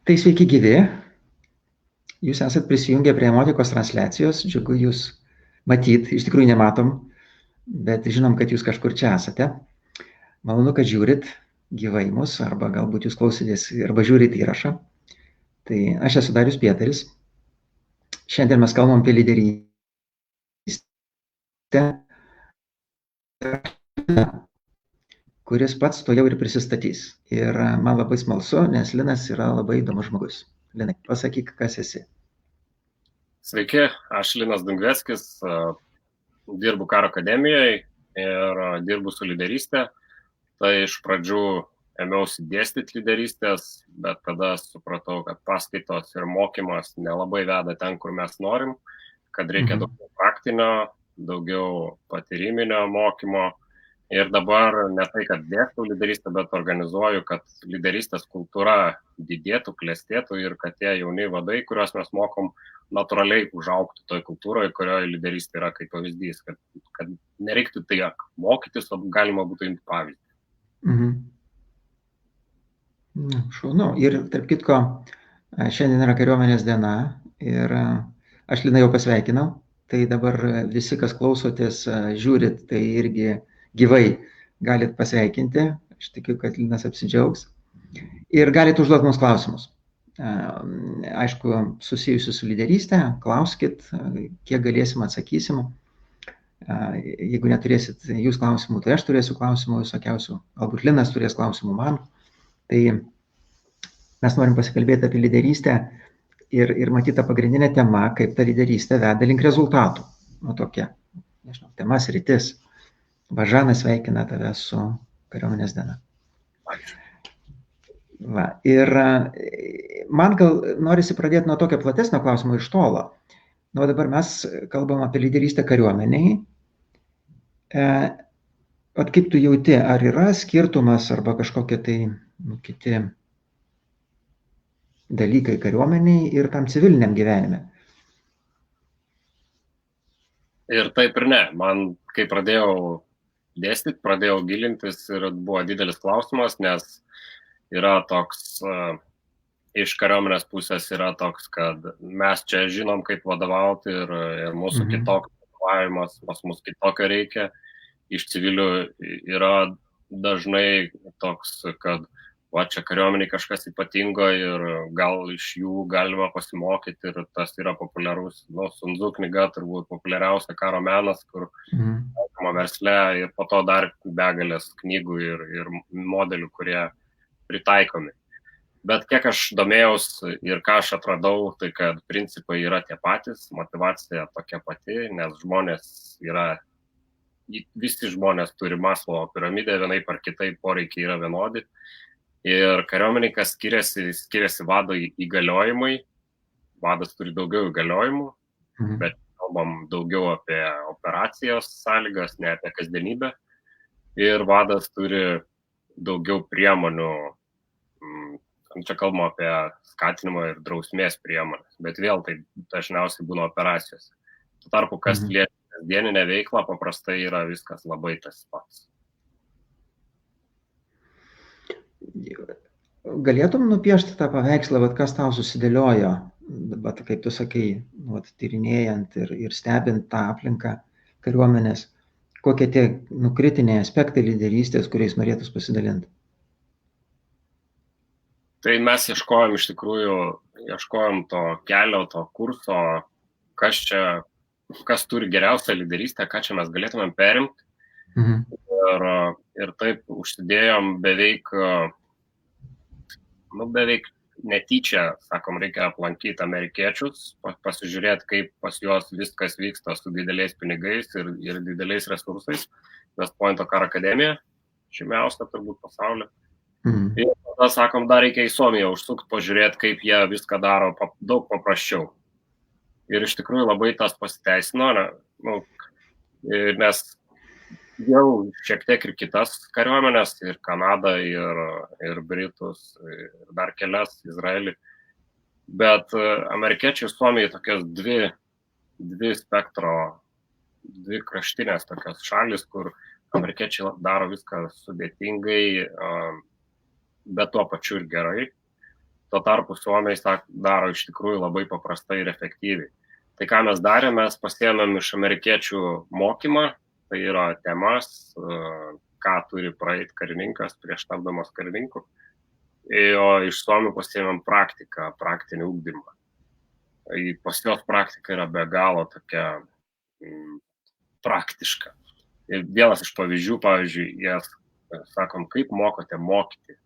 Tai sveiki gyvi, jūs esat prisijungę prie Emotikos transliacijos, džiugu jūs matyt, iš tikrųjų nematom, bet žinom, kad jūs kažkur čia esate. Malonu, kad žiūrit gyvai mus, arba galbūt jūs klausėtės arba žiūrit įrašą. Tai aš esu Darius Pietaris. Šiandien mes kalbam apie lyderystę, kuris pats to jau ir prisistatys. Ir man labai smalsu, nes Linas yra labai įdomus žmogus. Linai, pasakyk, kas esi. Sveiki, aš Linas Dungveckis, dirbu Karo akademijoje ir dirbu su lyderystė. Tai iš pradžių ėmiausi dėstyti lyderystės, bet tada supratau, kad paskaitos ir mokymas nelabai veda ten, kur mes norim, kad reikia daugiau praktinio, daugiau patyriminio mokymo. Ir dabar ne tai, kad dėstau lyderystę, bet organizuoju, kad lyderystės kultūra didėtų, klestėtų ir kad tie jauni vadai, kuriuos mes mokom, natūraliai užaugtų toj kultūroje, kurioje lyderystė yra kaip pavyzdys, kad nereiktų tai mokytis, o galima būtų imti pavyzdį. Šaunu. Ir tarp kitko, šiandien yra kariuomenės diena ir aš Liną jau pasveikinau, tai dabar visi, kas klausotės, žiūrit, tai irgi gyvai galit pasveikinti. Aš tikiu, kad Linas apsidžiaugs. Ir galit užduoti mums klausimus. Aišku, susijusius su lyderystė, klauskit, kiek galėsim, atsakysim. Jeigu neturėsit jūs klausimų, tai aš turėsiu klausimų visokiausių. Galbūt Linas turės klausimų man. Tai mes norim pasikalbėti apie lyderystę ir matyti tą pagrindinę temą, kaip ta lyderystė veda link rezultatų. Nu, tokia, nežinau, tema sritis. Bažanas sveikina tave su kariuomenės diena. Va, ir man gal norisi pradėti nuo tokio platesnio klausimo iš tolo. Nu, dabar mes kalbam apie lyderystę kariuomeniai. Vat kaip tu jauti, ar yra skirtumas arba kažkokie tai kiti dalykai kariuomeniai ir tam civiliniam gyvenime? Ir taip ir ne. Man, kai pradėjau dėstyti, pradėjau gilintis ir buvo didelis klausimas, nes yra toks, iš kariuomenės pusės yra toks, kad mes čia žinom, kaip vadovauti ir mūsų kitoks vadovavimas, pas mus kitokio reikia. Iš civilių yra dažnai toks, kad va čia kariuomeniai kažkas ypatingo ir gal iš jų galima pasimokyti ir tas yra populiarus, Sun Tzu knyga turbūt populiariausia karo menas, kur taikoma versle ir po to dar begalės knygų ir modelių, kurie pritaikomi. Bet kiek aš domėjausi ir ką aš atradau, tai kad principai yra tie patys, motivacija tokia pati, nes visi žmonės turi Maslovo piramidę, vienaip ar kitaip poreikiai yra vienodi. Ir kariuomeniai, kas skiriasi vado įgaliojimai, vadas turi daugiau įgaliojimų, bet kalbam daugiau apie operacijos sąlygas, ne apie kasdienybę. Ir vadas turi daugiau priemonių, čia kalbam apie skatinimą ir drausmės priemonės, bet vėl tai dažniausiai būna operacijose. Tuo tarpu, kas liečia kasdieninę veiklą, paprastai yra viskas labai tas pats. Galėtum nupiešti tą paveikslą, kas tau susidėliojo, bet kaip tu sakai, tyrinėjant ir stebint tą aplinką kariuomenės, kokie tie kritiniai aspektai lyderystės, kuriais norėtus pasidalinti? Tai mes ieškojom to kelio, to kurso, kas turi geriausią lyderystę, ką čia mes galėtumėm perimti. Ir taip užsidėjom beveik netyčia, sakom, reikia aplankyti amerikiečius, pasižiūrėti, kaip pas juos viskas vyksta su dideliais pinigais ir dideliais resursais. West Pointo Karo akademija, žymiausia turbūt pasaulyje. Ir tada, sakom, dar reikia į Suomiją užsukti, pažiūrėti, kaip jie viską daro daug paprasčiau. Ir iš tikrųjų labai tas pasiteisino, nes jau šiek tiek ir kitas kariuomenės, ir Kanadą, ir Britus, ir dar kelias, Izraelį. Bet amerikiečiai ir Suomiai tokios dvi kraštinės tokios šalis, kur amerikiečiai daro viską sudėtingai, bet tuo pačiu ir gerai. Tuo tarpu suomiai daro iš tikrųjų labai paprastai ir efektyviai. Tai ką mes darėme, mes pasiėmėm iš amerikiečių mokymą, tai yra temas, ką turi praeiti karininkas prieš tapdamas karininku, o iš suomių pasiėmėm praktiką, praktinį ugdymą. Pas jos praktika yra be galo tokia praktiška. Ir vienas iš pavyzdžių, jie sakom, kaip mokote mokyti.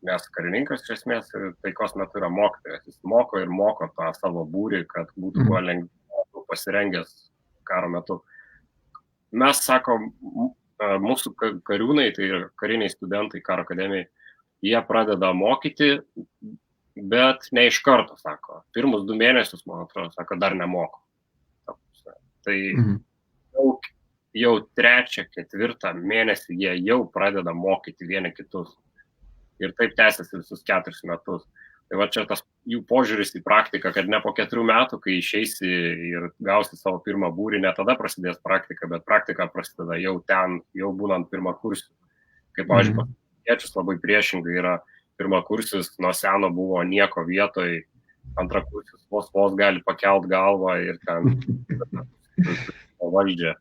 Nes karininkas iš esmės taikos metu yra mokytojas. Jis moko ir moko tą savo būrį, kad būtų kuo lengviau pasirengęs karo metu. Mes sakom, mūsų kariūnai, tai yra kariniai studentai karo akademijai, jie pradeda mokyti, bet ne iš karto, sako. Pirmus 2 mėnesius, man atrodo, sako, dar nemoko. Tai jau 3-4 mėnesį jie jau pradeda mokyti vieni kitus. Ir taip tęsiasi visus 4 metus. Tai va čia tas jų požiūris į praktiką, kad ne po 4 metų, kai išeisi ir gausi savo pirmą būrį, ne tada prasidės praktika, bet praktika prasideda jau ten, jau būnant pirmakursiu. Kaip, pavyzdžiui, pasiečius labai priešingai yra pirmakursis, nuo seno buvo nieko vietoj, antrakursis vos gali pakelt galvą ir ten valdžią.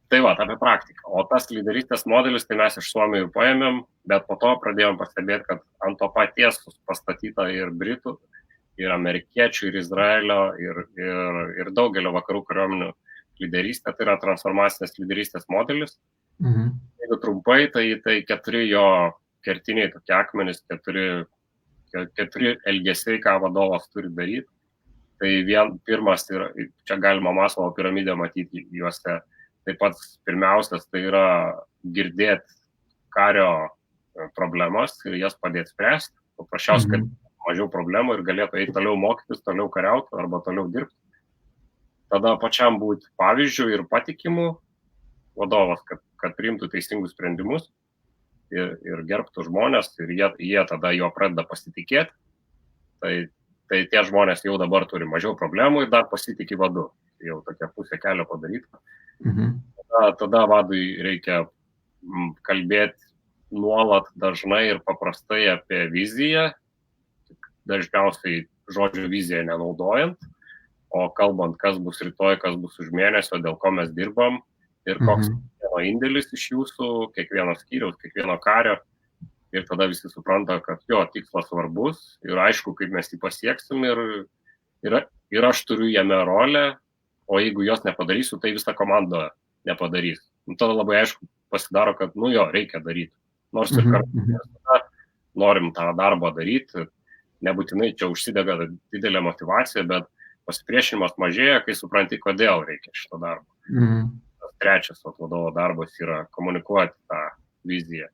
Tai va, apie praktiką. O tas lyderystės modelis, tai mes iš Suomijų paėmėm, bet po to pradėjom pastebėti, kad ant to paties pastatyta ir Britų, ir amerikiečių, ir Izraelio, ir daugelio vakarų kariuomenių lyderystė, tai yra transformacinės lyderystės modelis. Jeigu trumpai, tai 4 jo kertiniai tokie akmenys, 4 elgesiai, ką vadovas turi daryti. Tai pirmas, čia galima Maslovo piramidę matyti juose. Taip pat pirmiausias tai yra girdėti kario problemas ir jas padėti spręsti. Paprasčiausiai, kad mažiau problemų ir galėtų eiti toliau mokytis, toliau kariauti arba toliau dirbti. Tada pačiam būti pavyzdžių ir patikimų vadovas, kad priimtų teisingus sprendimus ir gerbtų žmonės ir jie tada jo pradeda pasitikėti. Tai tie žmonės jau dabar turi mažiau problemų ir dar pasitikė vadu. Jau tokia pusė kelio padaryta. Tada vadui reikia kalbėti nuolat dažnai ir paprastai apie viziją, dažniausiai žodžio viziją nenaudojant, o kalbant, kas bus rytoj, kas bus už mėnesio, dėl ko mes dirbam ir koks kiekvieno indėlis iš jūsų, kiekvieno skyriaus, kiekvieno kario. Ir tada visi supranta, kad jo tikslas svarbus ir aišku, kaip mes jį pasieksim ir aš turiu jame rolę. O jeigu jos nepadarysiu, tai visa komanda nepadarys. Tada labai aišku pasidaro, kad reikia daryti. Nors ir kartu norim tą darbą daryti, nebūtinai čia užsidega didelė motivacija, bet pasipriešinimas mažėja, kai supranti, kodėl reikia šito darbo. Tas trečias vadovo darbas yra komunikuoti tą viziją.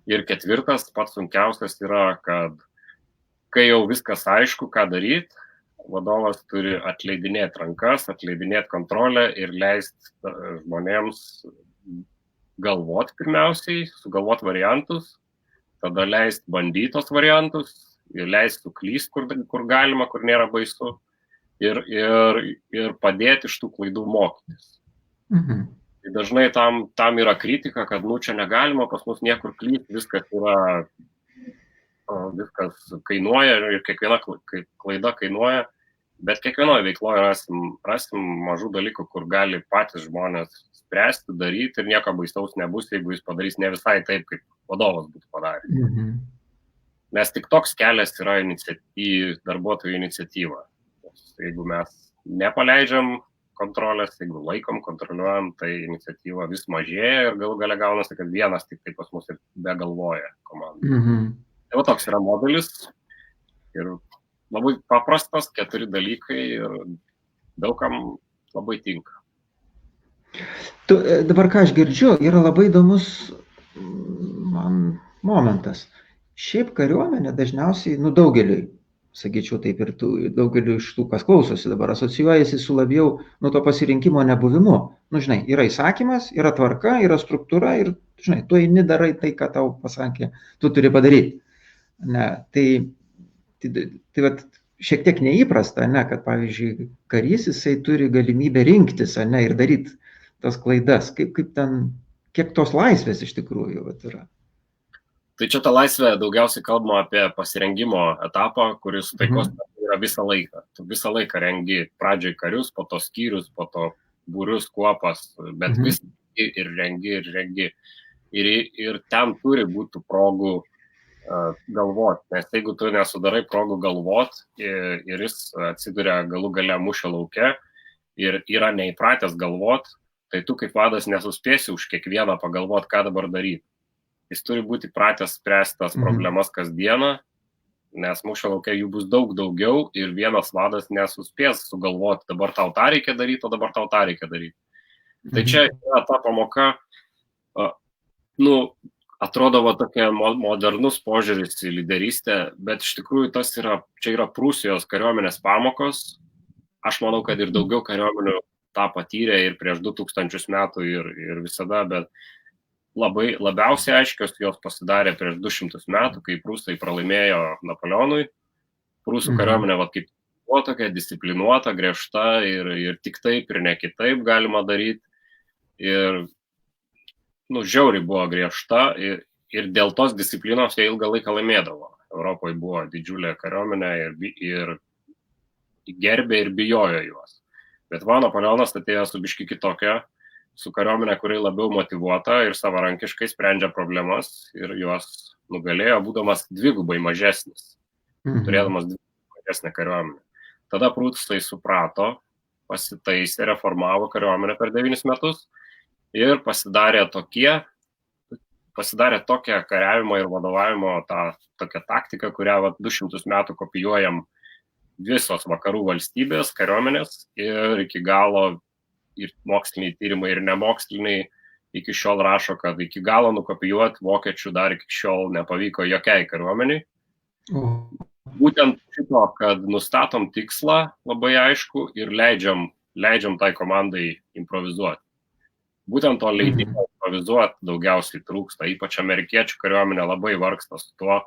Ir 4, pats sunkiausias yra, kad kai jau viskas aišku, ką daryti, vadovas turi atleidinėti rankas, atleidinėti kontrolę ir leisti žmonėms galvoti pirmiausiai, sugalvoti variantus, tada leisti bandyti tos variantus, ir leisti suklysti, kur galima, kur nėra baisu, ir padėti iš tų klaidų mokytis. Tai dažnai tam yra kritika, kad čia negalima, pas mus niekur klysti, viskas kainuoja ir kiekviena klaida kainuoja. Bet kiekvienoje veikloje rasim mažų dalykų, kur gali patys žmonės spręsti, daryti ir nieko baisaus nebus, jeigu jis padarys ne visai taip, kaip vadovas būtų padaręs. Nes tik toks kelias yra į darbuotojų iniciatyvą. Jeigu mes nepaleidžiam kontrolės, jeigu laikom, kontroliuojam, tai iniciatyva vis mažėja ir galų gale gaunasi, kad vienas tik tai pas mus ir begalvoja komanda. Tai va toks yra modelis ir labai paprastas, 4 dalykai ir daugam labai tinka. Dabar ką aš girdžiu, yra labai įdomus man momentas. Šiaip kariuomenė dažniausiai, daugeliui, sakyčiau taip ir daugeliu iš tų, kas klausosi dabar, asocijuojasi su labiau to pasirinkimo nebuvimu. Yra įsakymas, yra tvarka, yra struktūra ir, tu eini darai tai, ką tau pasakė, tu turi padaryti. Tai šiek tiek neįprasta, kad, pavyzdžiui, karys jisai turi galimybę rinktis, ir daryti tas klaidas. Kaip ten, kiek tos laisvės iš tikrųjų yra? Tai čia ta laisvė daugiausiai kalbama apie pasirengimo etapą, kuris taikos yra visą laiką. Tu visą laiką rengi pradžioj karius, po to skyrius, po to būrius, kuopas, bet vis ir rengi. Ir ten turi būti progų galvoti, nes jeigu tu nesudarai progų galvoti ir jis atsiduria galų gale mūšio lauke ir yra neįpratęs galvoti, tai tu kaip vadas nesuspėsi už kiekvieną pagalvoti, ką dabar daryti. Jis turi būti pratęs spręsti tas problemas kasdieną, nes mūšio laukia jų bus daug daugiau ir vienas vadas nesuspės sugalvoti, dabar tau tą reikia daryti, o dabar tau tą reikia daryti. Tai čia yra ta pamoka, atrodo tokia modernus požiūris į lyderystę, bet iš tikrųjų čia yra Prūsijos kariuomenės pamokos. Aš manau, kad ir daugiau kariuomenių tą patyrė ir prieš 2000 metų ir visada, bet labiausiai aiškios jos pasidarė prieš 200 metų, kai prūsai pralaimėjo Napoleonui. Prūsų kariuomenė kaip buvo tokia disciplinuota, griežta ir tik taip ir ne kitaip galima daryti. Ir žiauriai buvo griežta ir dėl tos disciplinos jie ilgą laiką laimėdavo. Europoje buvo didžiulė kariuomenė ir gerbė ir bijojo juos. Bet Napoleonas atėjo su biški kitokia, su kariuomenė, kuri labiau motyvuota ir savarankiškai sprendžia problemas ir juos nugalėjo, būdamas dvigubai mažesnis, turėdamas dvigubai mažesnę kariuomenę. Tada prūsai suprato, pasitaisė, reformavo kariuomenę per 9 metus ir pasidarė tokią kariavimo ir vadovavimo tokią taktiką, kurią 200 metų kopijuojam visos vakarų valstybės, kariuomenės ir iki galo ir moksliniai tyrimai, ir nemoksliniai iki šiol rašo, kad iki galo nukopijuoti vokiečių dar iki šiol nepavyko jokiai kariuomeniai. Būtent šito, kad nustatom tikslą labai aišku ir leidžiam tai komandai improvizuoti. Būtent to leidimo improvizuoti daugiausiai trūksta, ypač amerikiečių kariuomenė labai vargsta su tuo,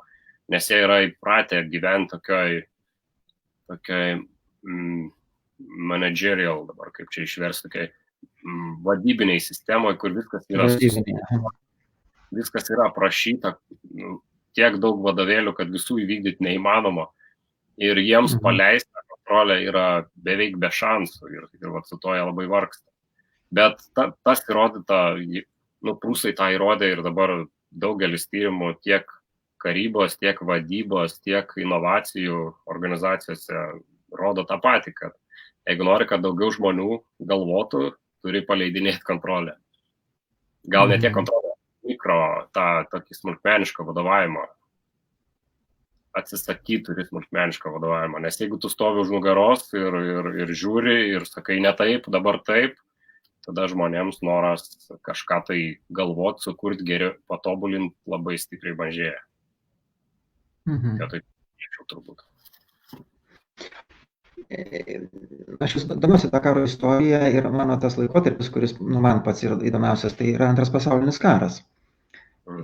nes jie yra įpratę gyventi tokiai managerial, dabar kaip čia išversti, tokiai vadybiniai sistemoje, kur viskas yra aprašyta, tiek daug vadovėlių, kad visų įvykdyti neįmanoma. Ir jiems paleisti kontrolę yra beveik be šansų ir su to jie labai vargsta. Bet tas įrodyta, prūsai tą įrodė ir dabar daugelis tyrimų tiek karybos, tiek vadybos, tiek inovacijų organizacijose rodo tą patį, kad jeigu nori, kad daugiau žmonių galvotų, turi paleidinėti kontrolę. Gal ne tiek kontrolę, tokį smulkmenišką vadovavimą. Atsisakyti turi smulkmenišką vadovavimą, nes jeigu tu stovi už nugaros ir žiūri ir sakai ne taip, dabar taip, tada žmonėms noras kažką tai galvoti, sukurti geriau, patobulinti labai stipriai mažėja. Ja, tai turbūt. Aš vis domiuosi tą karo istoriją ir mano tas laikotarpis, kuris man pats yra įdomiausias, tai yra Antras pasaulinis karas.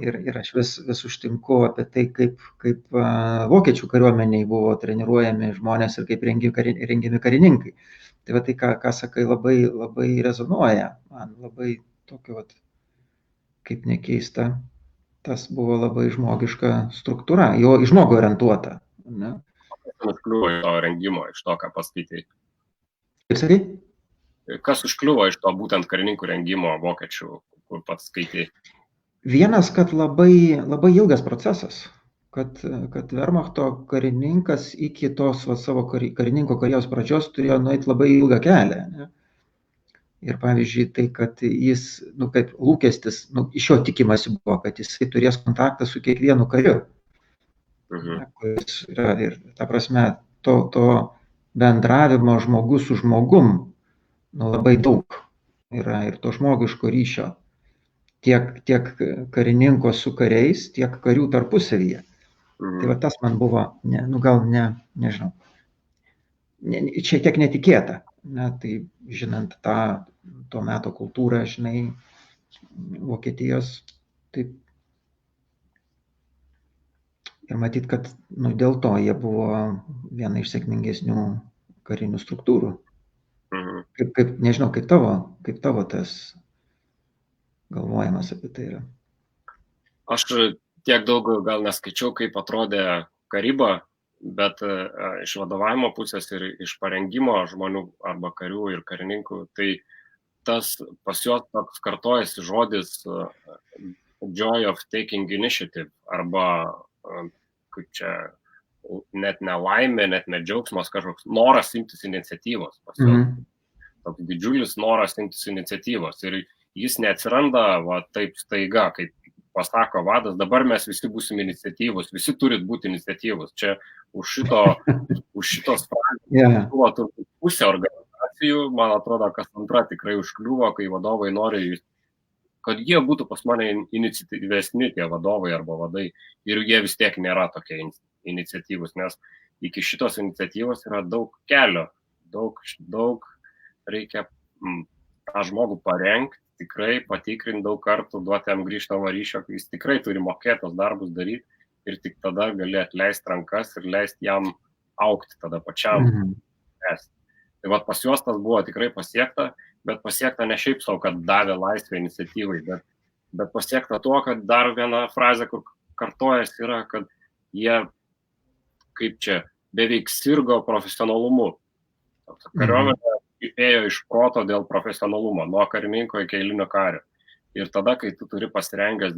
Ir aš vis užtinku apie tai, kaip vokiečių kariuomeniai buvo treniruojami žmonės ir kaip rengiami karininkai. Tai tai, ką sakai, labai, labai rezonuoja. Man labai tokio, kaip nekeista, tas buvo labai žmogiška struktūra, jo į žmogų orientuota. Ne? Užkliuvo iš to rengimo, iš to, ką paskaitai. Kaip sakai? Kas užkliuvo iš to būtent karininkų rengimo vokiečių, kur pats skaitai? Vienas, kad labai, labai ilgas procesas, kad Wehrmachto karininkas iki tos savo karininko karjeros pradžios turėjo nueiti labai ilgą kelią. Ne? Ir pavyzdžiui, tai, kad jis, kaip lūkestis, iš jo tikimasi buvo, kad jisai turės kontaktą su kiekvienu kariu. Kuris yra ir, ta prasme, to bendravimo žmogus su žmogum labai daug yra ir to žmogiško ryšio. Tiek karininko su kariais, tiek karių tarpusavyje. Tai tas man buvo, nežinau, šiek tiek netikėta. Tai žinant to meto kultūrą, žinai, Vokietijos, taip. Ir matyt, kad dėl to jie buvo viena iš sėkmingesnių karinių struktūrų. Nežinau, kaip tavo tas galvojimas apie tai yra. Aš tiek daug gal neskaičiau, kaip atrodė karyba, bet iš vadovavimo pusės ir iš parengimo žmonių arba karių ir karininkų, tai tas pas juos toks kartojasi žodis joy of taking initiative arba kaip čia net ne laimė, net ne džiaugsmas, kažkoks noras imtis iniciatyvos. Pas juos toks didžiulis noras imtis iniciatyvos ir jis neatsiranda taip staiga, kaip pasako vadas, dabar mes visi būsim iniciatyvus, visi turit būti iniciatyvus. Čia už šitos frazės buvo turbūt pusė organizacijų, man atrodo, kas antra tikrai užkliuvo, kai vadovai nori, kad jie būtų pas mane iniciatyvesni tie vadovai arba vadai ir jie vis tiek nėra tokie iniciatyvus, nes iki šitos iniciatyvos yra daug kelio, daug reikia tą žmogų parengti, tikrai patikrinti daug kartų, duoti jam grįžtamą ryšio, kai jis tikrai turi mokėti tos darbus daryti ir tik tada gali atleisti rankas ir leisti jam aukti tada pačiam. Tai va pas juos tas buvo tikrai pasiekta, bet pasiekta ne šiaip savo, kad davė laisvę iniciatyvai, bet pasiekta tuo, kad dar viena frazė, kur kartojas yra, kad jie kaip čia beveik sirgo profesionalumu. Kariuomenė ėjo iš proto dėl profesionalumo, nuo karininko iki eilinio kario. Ir tada, kai tu turi pasirengęs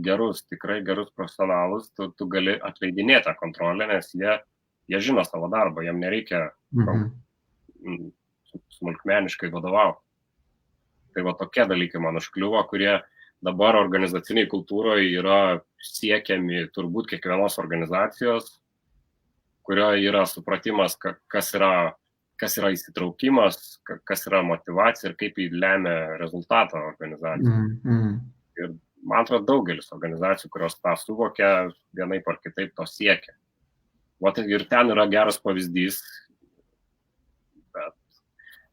tikrai gerus profesionalus, tu gali atleidinėti tą kontrolę, nes jie žino savo darbą, jiem nereikia smulkmeniškai vadovauti. Tai va tokie dalykai man užkliuvo, kurie dabar organizaciniai kultūroje yra siekiami turbūt kiekvienos organizacijos, kurioje yra supratimas, kas yra įsitraukimas, kas yra motyvacija ir kaip jį lemia rezultatą organizacijų. Ir man atrodo, daugelis organizacijų, kurios tą suvokia, vienaip ar kitaip to siekia. Ir ten yra geras pavyzdys, bet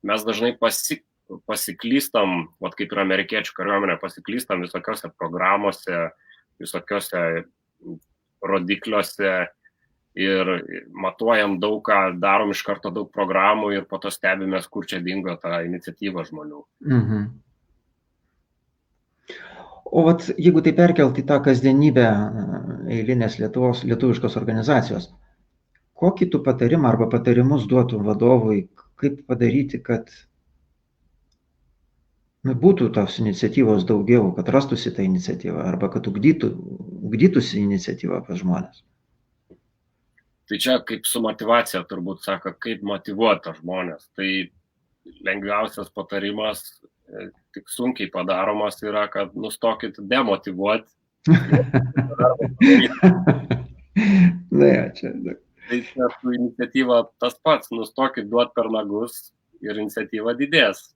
mes dažnai pasiklystam, kaip ir amerikiečių kariuomenė, pasiklystam visokiose programuose, visokiose rodikliuose, ir matuojam daug ką, darom iš karto daug programų ir po to stebimės, kur čia dingo ta iniciatyva žmonių. O jeigu tai perkelt į tą kasdienybę eilinės lietuviškos organizacijos, kokį tu patarimą arba patarimus duotum vadovui, kaip padaryti, kad būtų tos iniciatyvos daugiau, kad rastųsi ta iniciatyva arba kad ugdytųsi iniciatyva pas žmonės? Tai čia kaip su motivacija turbūt sako, kaip motyvuoti žmonės. Tai lengviausias patarimas, tik sunkiai padaromas yra, kad nustokit demotyvuoti. Tai čia su iniciatyva tas pats, nustokit duoti per nagus ir iniciatyva didės.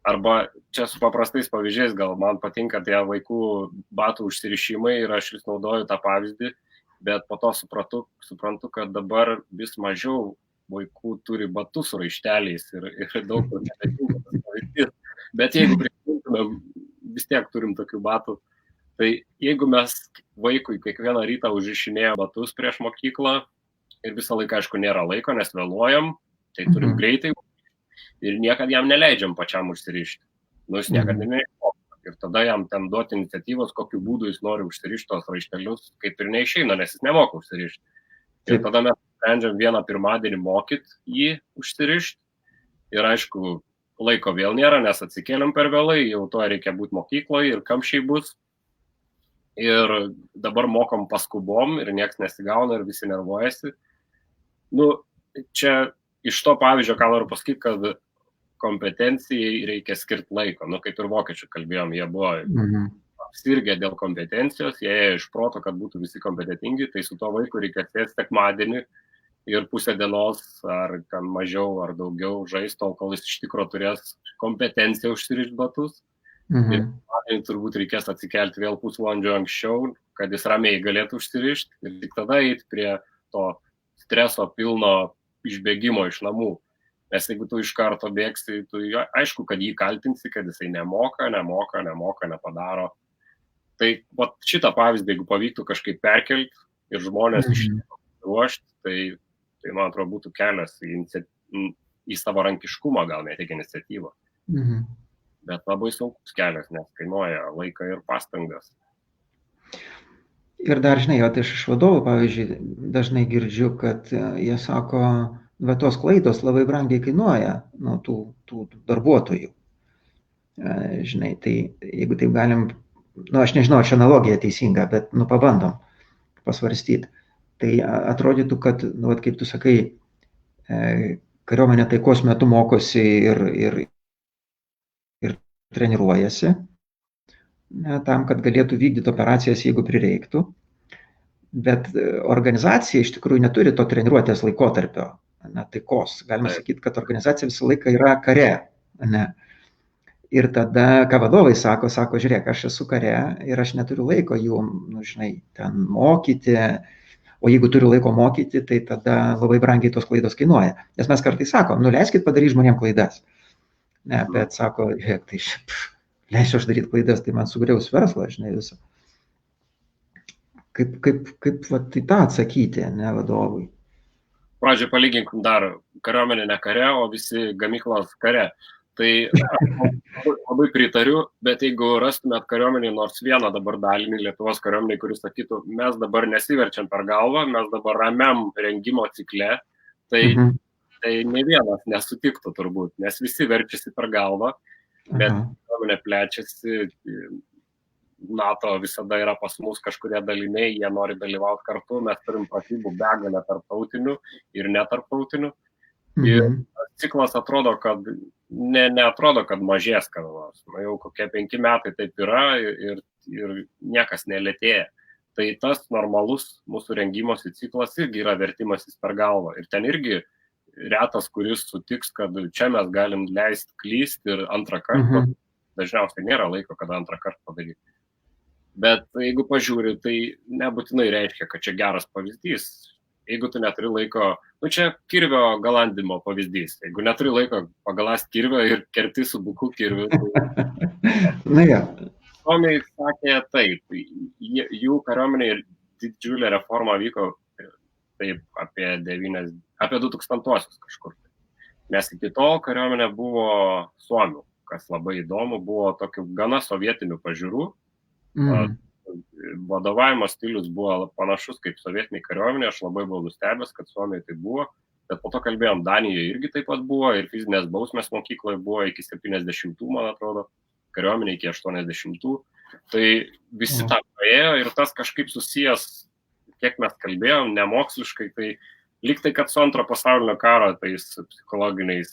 Arba čia su paprastais pavyzdžiais, gal man patinka tie vaikų batų užsirišimai ir aš vis naudoju tą pavyzdį. Bet po to suprantu, kad dabar vis mažiau vaikų turi batus su raišteliais ir daug pavyzdys. Bet jeigu prisimtumėm, vis tiek turim tokių batų, tai jeigu mes vaikui kiekvieną rytą užrišinėjom batus prieš mokyklą ir visą laiką, aišku, nėra laiko, nes vėluojam, tai turim greitai ir niekad jam neleidžiam pačiam užsirišti. Jis niekad neleidžiam. Ir tada jam ten duoti iniciatyvos, kokiu būdu jis nori užsirišti tos raištelius, kaip ir neišeina, nes jis nemoka užsirišti. Ir tada mes sprendžiam vieną pirmadienį mokyti jį užsirišti. Ir aišku, laiko vėl nėra, nes atsikėlėm per vėlai, jau to reikia būti mokykloje ir kamščiai bus. Ir dabar mokom paskubom ir nieks nesigauna ir visi nervuojasi. Čia iš to pavyzdžio, ką noriu pasakyti, kad kompetencijai reikia skirti laiko. Kaip ir vokiečių kalbėjom, jie buvo apsirgę dėl kompetencijos, jie ėjo iš proto, kad būtų visi kompetentingi, tai su to vaiku reikia sėsti sekmadienį ir pusę dienos, ar ten mažiau, ar daugiau žaisti, kol jis iš tikro turės kompetenciją užsirišti batus. Ir turbūt reikės atsikelti vėl pusvalandžio anksčiau, kad jis ramiai galėtų užsirišti ir tik tada eiti prie to streso pilno išbėgimo iš namų. Nes jeigu tu iš karto bėgsi, tu aišku, kad jį kaltinsi, kad jisai nemoka, nepadaro. Tai šitą pavyzdį, jeigu pavyktų kažkaip perkelti ir žmonės iš ruošti, tai man atrodo būtų kelias į savarankiškumą, gal ne tik iniciatyvą. Bet labai sunkus kelias, nes kainuoja laiką ir pastangas. Ir dar, žinai, o iš vadovų, pavyzdžiui, dažnai girdžiu, kad jie sako, va tos klaidos labai brangiai kainuoja nuo tų darbuotojų. Žinai, tai jeigu taip galim, nu aš nežinau, ar ši analogija teisinga, bet nu pabandom pasvarstyti. Tai atrodytų, kad, nu, vat, kaip tu sakai, kariuomenė taikos metu mokosi ir treniruojasi, tam, kad galėtų vykdyti operacijas, jeigu prireiktų. Bet organizacija iš tikrųjų neturi to treniruotės laikotarpio, taikos. Galima sakyti, kad organizacija visą laiką yra kare. Ne? Ir tada, ką vadovai sako, žiūrėk, aš esu kare ir aš neturiu laiko jų, nu, žinai, ten mokyti, o jeigu turiu laiko mokyti, tai tada labai brangiai tos klaidos kainuoja. Nes mes kartais sakom, nu, leiskit padaryti žmonėms klaidas. Ne, bet sako, žiūrėk, tai leisiu aš daryti klaidas, tai man sugriaus verslą, žinai, visą. Kaip va, tai tą atsakyti, ne vadovui? Pradžioje palyginkim dar kariuomenė ne kare, o visi gamyklos kare. Tai labai pritariu, bet jeigu rastumėt kariuomenį nors vieną dabar dalinį Lietuvos kariuomenį, kuris sakytų, mes dabar nesiverčiam per galvą, mes dabar ramiam rengimo cikle, tai ne vienas nesutiktų turbūt, nes visi verčiasi per galvą, bet kariuomenė plečiasi, NATO visada yra pas mus kažkurie daliniai, jie nori dalyvauti kartu, mes turim pratybų begalę tarptautinių ir netarptautinių. Ir ciklas atrodo, kad neatrodo, kad mažės kada nors. Jau kokie 5 metai taip yra ir niekas nelėtėja. Tai tas normalus mūsų rengimosi ciklas irgi yra vertimasis per galvą. Ir ten irgi retas, kuris sutiks, kad čia mes galim leisti klysti ir antrą kartą. Dažniausiai nėra laiko, kada antrą kartą padaryti. Bet jeigu pažiūri, tai nebūtinai reiškia, kad čia geras pavyzdys. Jeigu tu neturi laiko, nu čia kirvio galandimo pavyzdys. Jeigu neturi laiko pagalast kirvio ir kerti su buku kirviu. Na ja. Suomiai sakė taip, jų kariuomenė ir didžiulė reforma vyko taip apie 2000-osius kažkur. Nes iki tol kariuomenė buvo suomių, kas labai įdomu, buvo tokių gana sovietinių pažiūrų. Vadovavimo stilius buvo panašus kaip sovietiniai kariuomenė, aš labai buvau nustebęs, kad Suomiai tai buvo, bet po to kalbėjom, Danijoje irgi taip pat buvo ir fizinės bausmės mokykloje buvo iki 70-ų, man atrodo, kariuomenė iki 80-ų, tai visi tą praėjo ir tas kažkaip susijęs, kiek mes kalbėjom, nemoksliškai, tai lyg tai, kad su antro pasaulinio karo tais psichologiniam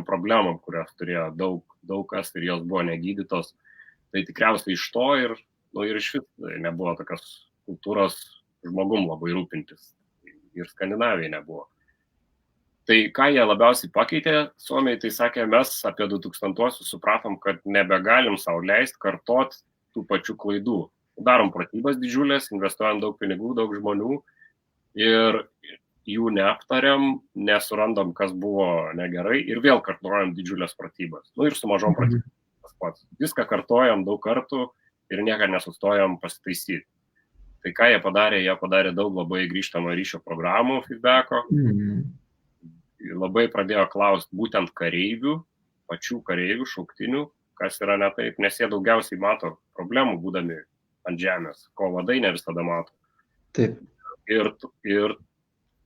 problemam, kurios turėjo daug kas ir jos buvo negydytos. Tai tikriausiai iš to ir iš vis nebuvo tokios kultūros žmogum labai rūpintis. Ir Skandinavijai nebuvo. Tai ką jie labiausiai pakeitė, Suomiai, tai sakė, mes apie 2000-osius supratom, kad nebegalim sau leisti kartot tų pačių klaidų. Darom pratybas didžiulės, investuojam daug pinigų, daug žmonių ir jų neaptariam, nesurandam, kas buvo negerai ir vėl kartuojam didžiulės pratybas. Nu ir su mažom pratybom. Pats. Viską kartojam daug kartų ir niekada nesustojam pasitaisyti. Tai ką jie padarė daug labai grįžtamo ryšio programų, feedbacko. Labai pradėjo klausti būtent kareivių, pačių kareivių, šauktinių, kas yra ne taip, nes jie daugiausiai mato problemų būdami ant žemės, ko vadai ne visada mato. Taip. Ir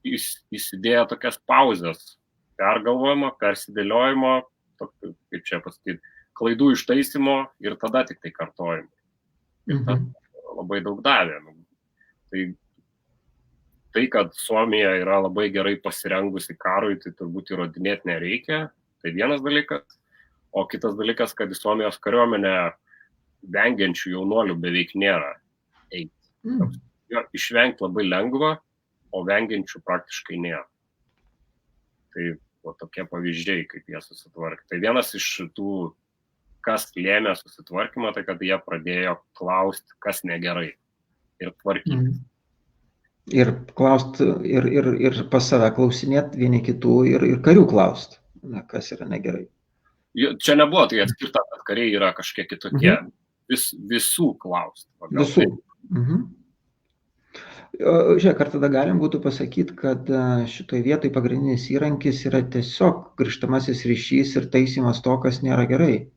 įsidėjo tokias pauzes, pergalvojimo, persidėliojimo, kaip čia pasakyti, klaidų ištaisimo ir tada tik tai kartojimo. Ir tas labai daug davė. Tai, kad Suomija yra labai gerai pasirengusi karui, tai turbūt įrodinėti nereikia. Tai vienas dalykas. O kitas dalykas, kad į Suomijos kariuomenę vengiančių jaunuolių beveik nėra. Išvengti labai lengva, o vengiančių praktiškai nėra. Tai tokie pavyzdžiai, kaip jie susitvarkė. Tai vienas iš tų, kas lėmė susitvarkymą, tai kad jie pradėjo klausti, kas negerai ir tvarkyti. Ir klausti, ir pas save klausinėti vieni kitų ir karių klausti, kas yra negerai. Čia nebuvo tai atskirta, kad kariai yra kažkiek kitokie. Visų klausti. Visų. Žiūrėk, ar tada galim būtų pasakyti, kad šitoje vietoje pagrindinis įrankis yra tiesiog grįžtamasis ryšys ir taisymas to, kas nėra gerai.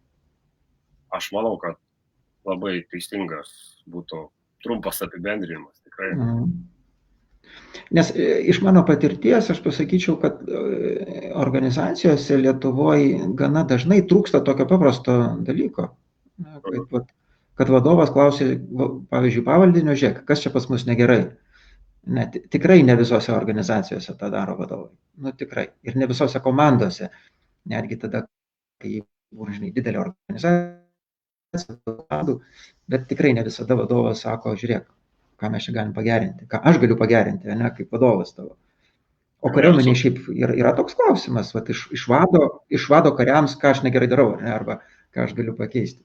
Aš manau, kad labai teisingas būtų trumpas apibendrinimas, tikrai. Nes iš mano patirties aš pasakyčiau, kad organizacijose Lietuvoje gana dažnai trūksta tokio paprasto dalyko. Kad vadovas klausė, pavyzdžiui, pavaldinio, žiūrėk, kas čia pas mus negerai. Ne, tikrai ne visose organizacijose tą daro vadovai. Nu tikrai. Ir ne visose komandose. Netgi tada, kai žinai, didelė organizacija, bet tikrai ne visada vadovas sako, žiūrėk, ką mes čia galim pagerinti, ką aš galiu pagerinti, ne, kaip vadovas tavo. O kariuomeniai šiaip yra toks klausimas, vat, iš vado kariams, ką aš negerai darau, ne, arba ką aš galiu pakeisti.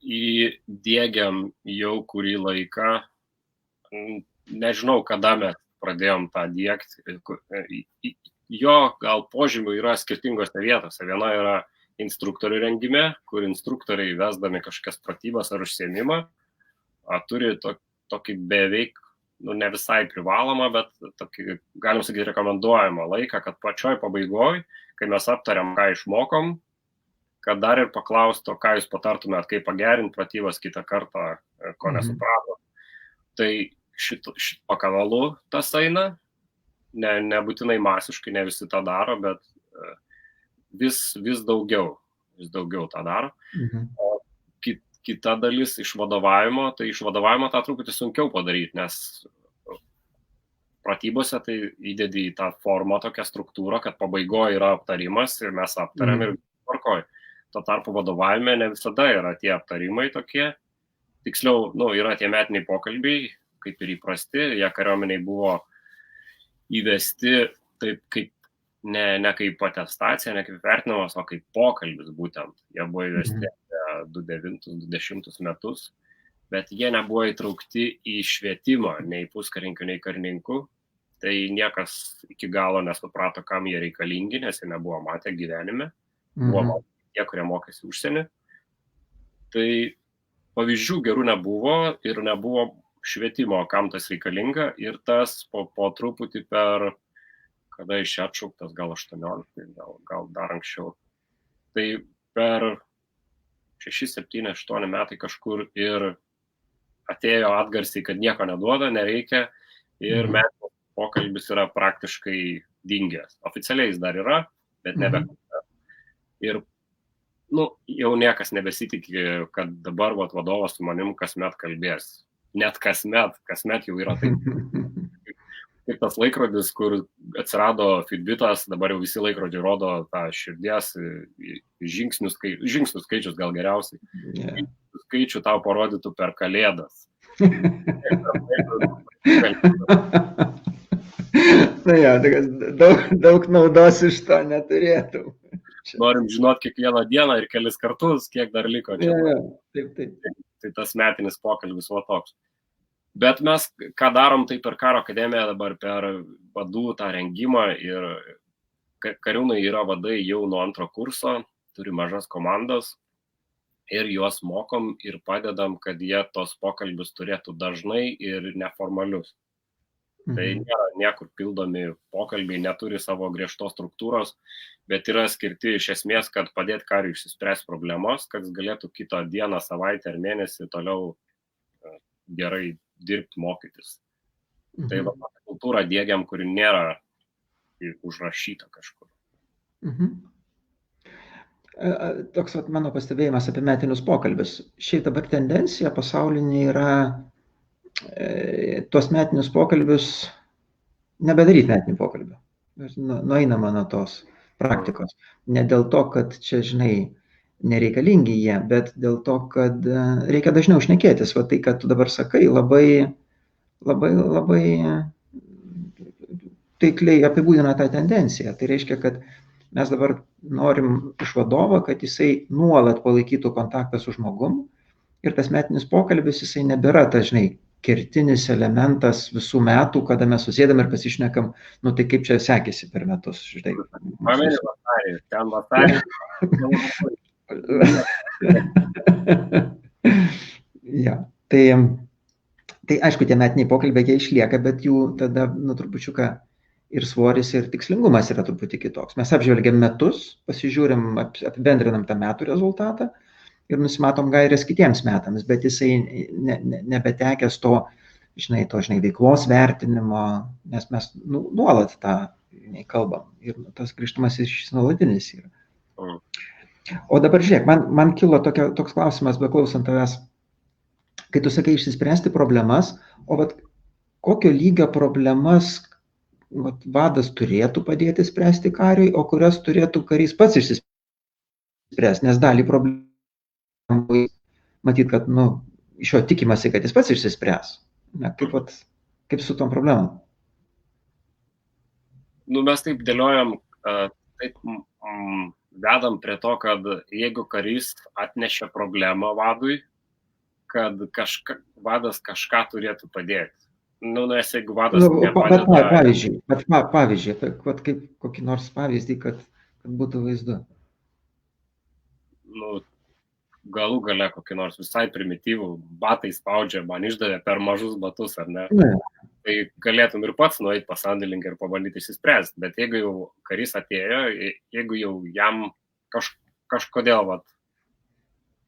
Įdiegiam jau kurį laiką, nežinau, kada mes pradėjom tą diegti, jo gal požymių yra skirtingose vietose. Viena yra instruktorių rengime, kur instruktoriai vesdami kažkokias pratybas ar užsiėmimą, turi tokį beveik, ne visai privalomą, bet tokį, galim sakyti, rekomenduojamą laiką, kad pačioj pabaigoj, kai mes aptariam, ką išmokom, kad dar ir paklausto, ką jūs patartumėt, kaip pagerinti pratybas kitą kartą, ko nesuprato. Tai šito kanalu tas eina, nebūtinai masiškai, ne visi tą daro, bet vis daugiau tą daro. O kita dalis iš vadovavimo, tai iš vadovavimo tą truputį sunkiau padaryti, nes pratybose tai įdedi į tą formą tokią struktūrą, kad pabaigoje yra aptarimas ir mes aptariam ir tvarkoj. Tuo tarpu vadovavime ne visada yra tie aptarimai tokie. Tiksliau, yra tie metiniai pokalbiai, kaip ir įprasti, jie kariuomeniai buvo įvesti taip kaip ne kaip atestacija, ne kaip vertinimas, o kaip pokalbis būtent. Jie buvo įvesti 2009-2010 metus, bet jie nebuvo įtraukti į švietimą, nei puskarininkių, nei karininkų. Tai niekas iki galo nesuprato, kam jie reikalingi, nes jie nebuvo matę gyvenime. Buvo matę tie, kurie mokėsi užsienį. Tai pavyzdžių gerų nebuvo ir nebuvo švietimo, kam tas reikalinga. Ir tas po truputį kada iš čia atšauktas, gal 18, gal dar anksčiau. Tai per 6, 7, 8 metai kažkur ir atėjo atgarsiai, kad nieko neduoda, nereikia. Ir metinis pokalbis yra praktiškai dingęs. Oficialiai jis dar yra, bet nebe. Ir jau niekas nebesitikė, kad dabar vadovas su manim kasmet kalbės. Net kasmet jau yra taip. Kaip tas laikrodis, kur atsirado Fitbitas, dabar jau visi laikrodžiai rodo tą širdies žingsnių skaičius gal geriausiai. Skaičių tau parodytų per kalėdas. Daug naudos iš to neturėtų. Norim žinot kiekvieną dieną ir kelis kartus, kiek dar liko čia. Taip. Tai tas metinis pokalbis va toks. Bet mes, ką darom, tai per karo akademiją dabar per vadų tą rengimą ir kariūnai yra vadai jau nuo 2 kurso, turi mažas komandas ir juos mokom ir padedam, kad jie tos pokalbius turėtų dažnai ir neformalius. Tai nėra niekur pildomi pokalbiai, neturi savo griežtos struktūros, bet yra skirti iš esmės, kad padėti kariui išsispręsti problemas, kad jis galėtų kitą dieną, savaitę ar mėnesį toliau gerai dirbti, mokytis. Tai kultūra diegiam, kuri nėra užrašyta kažkur. Toks mano pastebėjimas apie metinius pokalbius. Šiaip dabar tendencija pasaulinė yra tuos metinius pokalbius nebedaryti metinių pokalbių. Nueinama nuo tos praktikos. Ne dėl to, kad čia, žinai, nereikalingi jie, bet dėl to, kad reikia dažniau šnekėtis. Va tai, kad tu dabar sakai, labai taikliai apibūdina tą tendenciją. Tai reiškia, kad mes dabar norim iš vadovo, kad jisai nuolat palaikytų kontaktą su žmogum ir tas metinis pokalbis, jisai nebėra, žinai, kertinis elementas visų metų, kada mes susėdam ir pasišnekam, tai kaip čia sekėsi per metus, žinai. Pameni vasarį, ten vasarį. Ja, tai aišku, tie metiniai pokalbiai jie išlieka, bet jų tada trupučiuką ir svoris, ir tikslingumas yra truputį kitoks. Mes apžvelgiam metus, pasižiūrim, apibendrinam tą metų rezultatą ir nusimatom gairės kitiems metams, bet jisai nebetekęs to, žinai, veiklos vertinimo, nes mes nuolat tą kalbam ir tas grįžtamas ryšys nuolatinis yra. O dabar žiūrėk, man kilo toks klausimas, beklausant tavęs, kai tu sakai išsispręsti problemas, o vat kokio lygio problemas vadas turėtų padėti spręsti kariui, o kurias turėtų karys pats išsispręsti, nes dalį problemų matyt, kad iš jo tikimasi, kad jis pats išsispręs. Kaip su tom problemom? Mes taip dėliojam, taip vedam prie to, kad jeigu karys atnešia problemą vadui, kad vadas kažką turėtų padėti. Nes jeigu vadas nepadeda... Pavyzdžiui, kaip kokį nors pavyzdį, kad būtų vaizdu. Galų gale kokį nors visai primityvų, batai spaudžia, man išdavė per mažus batus, ar ne? Tai galėtum ir pats nueiti pas sandėlininką ir pabandyti išsispręsti, bet jeigu jau karys atėjo, jeigu jau jam kažkodėl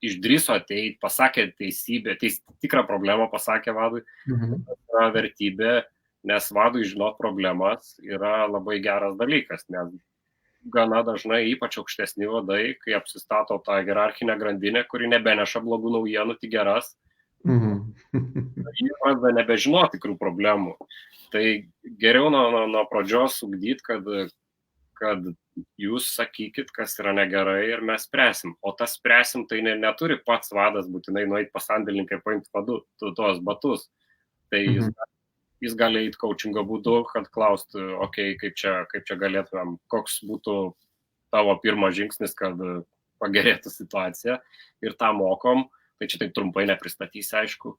išdrįso ateiti, pasakė teisybę, tikrą problemą pasakė vadui, yra vertybė, nes vadui žinot problemas yra labai geras dalykas, nes gana dažnai, ypač aukštesni vadai, kai apsistato tą hierarchinę grandinę, kuri nebeneša blogų naujienų, tik geras, jie pradeda nebežinoti tikrų problemų. Tai geriau nuo pradžios ugdyti, kad jūs sakykit, kas yra negerai ir mes spręsim. O tas spręsim, tai neturi pats vadas būtinai nueiti pas sandėlininką ir paimti tuos batus. Tai jis gali eiti coachingo būdu, kad klaustų, kaip čia galėtumėm, koks būtų tavo pirmas žingsnis, kad pagerėtų situacija. Ir tą mokom, tai čia taip trumpai nepristatysi, aišku,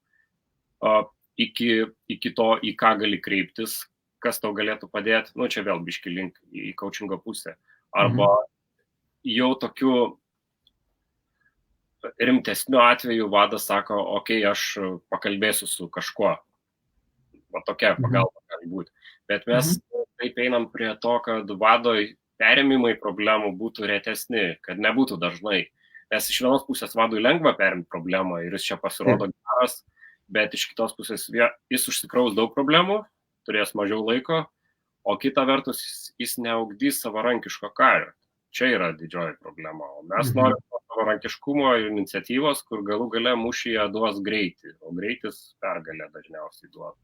iki to, į ką gali kreiptis, kas tau galėtų padėti, čia vėl biški link į coachingo pusę. Arba jau tokiu rimtesniu atveju vadas sako, aš pakalbėsiu su kažkuo. Tokia pagalba gali būti. Bet mes taip einam prie to, kad vado perėmimai problemų būtų retesni, kad nebūtų dažnai. Nes iš vienos pusės vadui lengva perimti problemą ir jis čia pasirodo geras, bet iš kitos pusės jis užsikraus daug problemų, turės mažiau laiko, o kita vertus jis neugdys savarankiško kario. Čia yra didžioji problema. O mes norime savarankiškumo ir iniciatyvos, kur galų gale mūšyje duos greitį, o greitis pergalę dažniausiai duoda.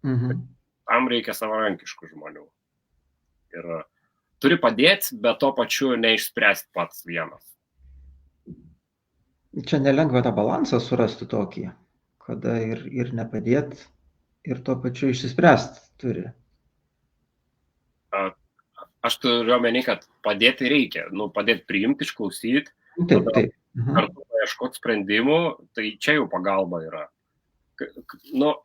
Tam reikia savarankiškų žmonių. Ir turi padėti, bet to pačiu neišspręsti pats vienas. Čia nelengva tą balansą surasti tokį, kada ir nepadėti, ir to pačiu išsispręsti turi. Aš turiu omeny, kad padėti reikia. Padėti priimti, išklausyti, kartu ieškoti sprendimų, tai čia jau pagalba yra.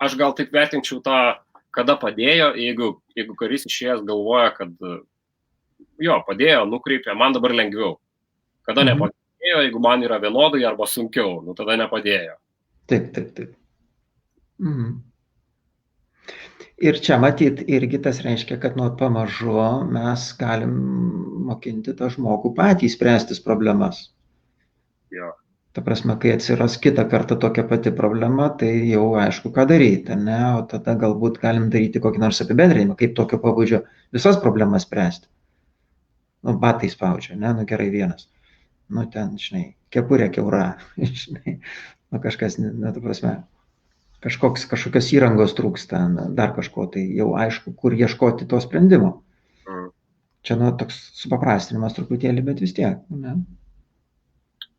Aš gal taip vertinčiau tą, kada padėjo, jeigu karys išėjęs galvoja, kad padėjo, nukreipė, man dabar lengviau. Kada nepadėjo, jeigu man yra vienodai arba sunkiau, tada nepadėjo. Taip. Ir čia matyt irgi tas reiškia, kad pamažu mes galim mokinti tą žmogų patį spręstis problemas. Jo. Ta prasme, kai atsiras kitą kartą tokia pati problema, tai jau aišku, ką daryti, ne? O tada galbūt galim daryti kokį nors apibendrinimą, kaip tokio pobūdžio visas problemas spręsti. Batai spaudžia, ne? Gerai vienas. Ten, žinai, kepurė kiaura, žinai, kažkas, ta prasme, kažkokios įrangos trūksta, dar kažko, tai jau aišku, kur ieškoti to sprendimo. Čia, toks supaprastinimas truputėlį, bet vis tiek, ne?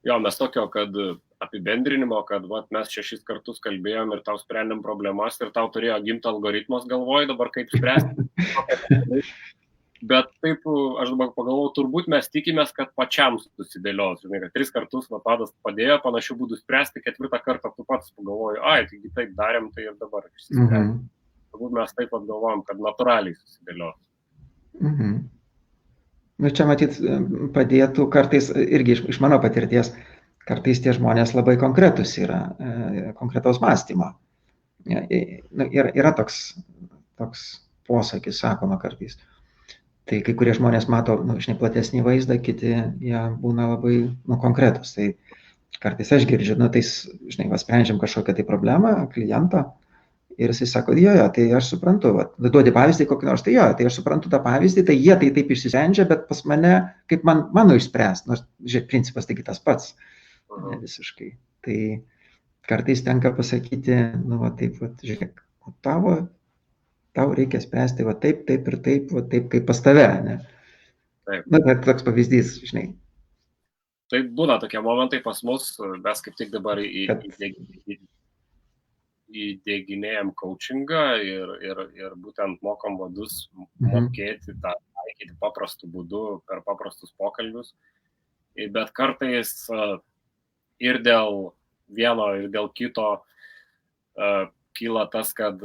Jo, mes tokio, kad apibendrinimo, kad mes 6 kartus kalbėjom ir tau sprendėm problemas ir tau turėjo gimti algoritmas galvoj, dabar kaip spręsti. Bet taip, aš dabar pagalvojau, turbūt mes tikimės, kad pačiam susidėlios. Žinai, kad 3 kartus vadas padėjo panašių būdų spręsti, 4 kartą tu pats pagalvoji, taigi taip darėm, tai ir dabar išsispręs. Turbūt mes taip pat galvojam, kad natūraliai susidėlios. Čia matyt padėtų kartais, irgi iš mano patirties, kartais tie žmonės labai konkretus yra, konkretaus mąstymo. Yra toks posakis, sakoma kartais. Tai kai kurie žmonės mato platesnį vaizdą, kiti jie būna labai konkretus. Tai kartais aš girdžiu, nu, tai, žinai, sprendžiam kažkokią tai problemą kliento ir jisai sako, jo, tai aš suprantu, duodi pavyzdį kokį nors, tai jo, tai aš suprantu tą pavyzdį, tai jie tai taip išsisprendžia, bet pas mane, kaip mano išspręst, nors, žiūrėk, principas taigi tas pats, ne visiškai. Tai kartais tenka pasakyti, nu, taip, žiūrėk, tau reikia spręsti, taip, taip ir taip, taip kaip pas tave, ne? Taip. Na, toks pavyzdys, žinai. Tai būna tokie momentai pas mus, mes kaip tik dabar įdėginėjom coachingą ir būtent mokom vadus mokėti tą taikyti paprastų būdų per paprastus pokalbius. Bet kartais ir dėl vieno, ir dėl kito kyla tas, kad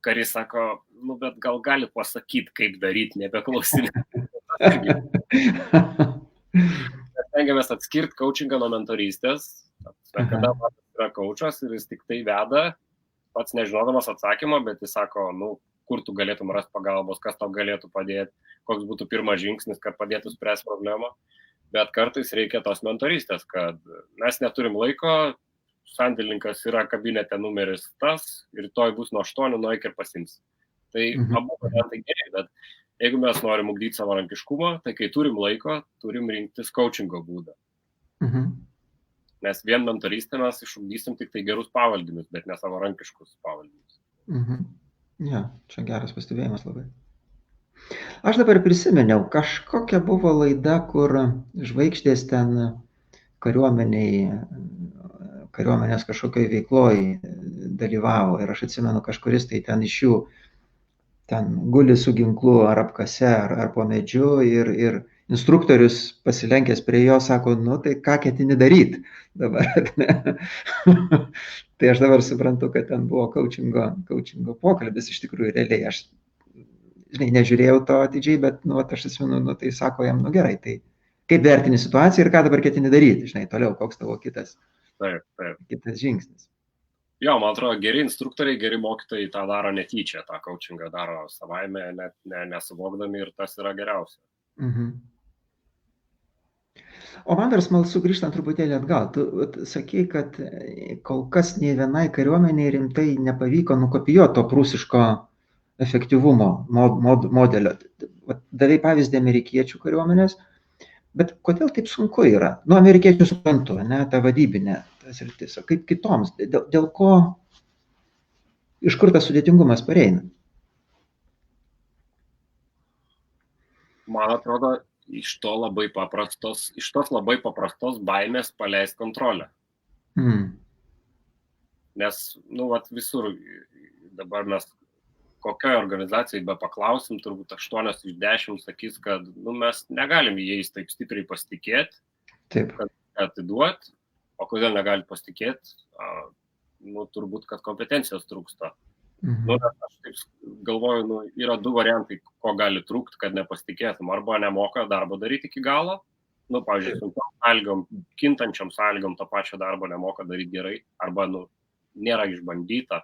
karys sako, nu bet gal gali pasakyti, kaip daryti, nebeklausinti. Stengiamės atskirti coachingą nuo mentorystės. Kada yra coachas ir jis tik tai veda, pats nežinodamas atsakymą, bet jis sako, nu, kur tu galėtum rasti pagalbos, kas tau galėtų padėti, koks būtų pirmas žingsnis, kad padėtų spręsti problemą. Bet kartais reikia tos mentorystės, kad mes neturim laiko, sandėlininkas yra kabinete numeris tas ir toj bus nuo 8, nueik ir pasims. Tai abu variantai geri, bet jeigu mes norim ugdyti savarankiškumą, tai kai turim laiko, turim rinktis coachingo būdą. Nes vien mentorystę mes išugdysim tik tai gerus pavaldinius, bet ne savarankiškus pavaldinius. Ja, čia geras pastebėjimas labai. Aš dabar prisiminiau, kažkokia buvo laida, kur žvaigždės ten kariuomenės kažkokioj veikloj dalyvavo ir aš atsimenu, kažkuris tai ten iš jų ten guli su ginklu ar apkase, ar po medžiu ir instruktorius pasilenkęs prie jo sako, nu tai ką ketini daryti dabar. Tai aš dabar suprantu, kad ten buvo coachingo pokalbis, iš tikrųjų realiai aš, žinai, nežiūrėjau to atidžiai, bet nu, aš atsimenu, nu, tai sako jam, nu gerai, tai kaip vertini situaciją ir ką dabar ketini daryti, žinai, toliau, koks tavo kitas žingsnis. Jo, man atrodo, geri instruktoriai, geri mokytojai tą daro netyčia, tą coachingą daro savaime, net nesuvokdami ir tas yra geriausia. O man dar smalsu grįžtant truputėlį atgal. Tu sakei, kad kol kas nei vienai kariuomeniai rimtai nepavyko nukopijuoti to prūsiško efektyvumo modelio. Davei pavyzdį amerikiečių kariuomenės, bet kodėl taip sunku yra? Nu, amerikiečių suprantu, ne, ta vadybinė sritis, o kaip kitoms, dėl ko, iš kur tas sudėtingumas pareina? Man atrodo, iš tos labai paprastos baimės paleist kontrolę. Nes, nu, visur dabar mes kokioj organizacijai be paklausim, turbūt 8 iš 10 sakys, kad nu, mes negalim jais taip stipriai pasitikėti, kad atiduoti. O kodėl negali pasitikėti? Nu, turbūt, kad kompetencijos trūksta. Nu, aš taip galvoju, nu, yra 2 variantai, ko gali trūkti, kad nepasitikėtum. Arba nemoka darbo daryti iki galo, nu, pavyzdžiui, kintančiam sąlygom to pačio darbo nemoka daryti gerai, arba, nu, nėra išbandyta.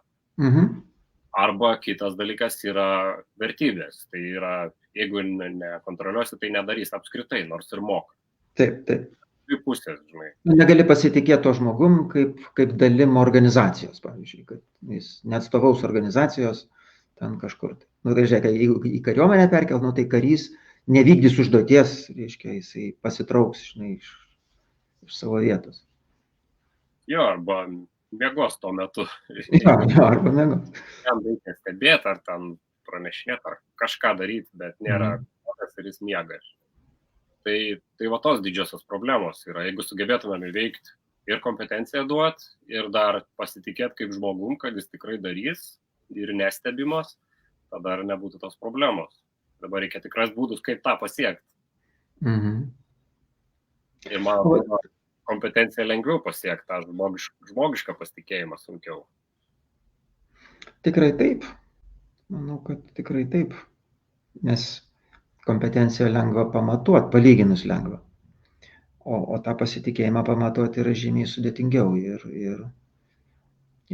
Arba kitas dalykas yra vertybės. Tai yra, jeigu nekontroliuosi, tai nedarys apskritai, nors ir moka. Taip. Dvi pusės, žinai. Negali pasitikėti to žmogum kaip dalim organizacijos, pavyzdžiui, kad jis neatstovaus organizacijos ten kažkur. Nu, tai žiūrėk, jeigu į kariuomenę perkel, nu, tai karys nevykdys užduoties, reiškia, jisai pasitrauks, žinai, iš savo vietos. Jo, arba mėgos tuo metu. Jo, arba mėgos. Jam reikia stebėti, ar ten pranešinėti, ar kažką daryti, bet nėra kodas ir jis miega. Tai va tos didžiosios problemos yra, jeigu sugebėtumėm įveikti ir kompetenciją duoti, ir dar pasitikėti kaip žmogum, kad jis tikrai darys ir nestebimas, tada ir nebūtų tos problemos. Dabar reikia tikras būdus, kaip tą pasiekti. Ir man atrodo, kompetenciją lengviau pasiekti, tą žmogišką pasitikėjimą sunkiau. Tikrai taip. Manau, kad tikrai taip. Nes kompetenciją lengva pamatuoti, palyginus lengva. O tą pasitikėjimą pamatuoti yra žymiai sudėtingiau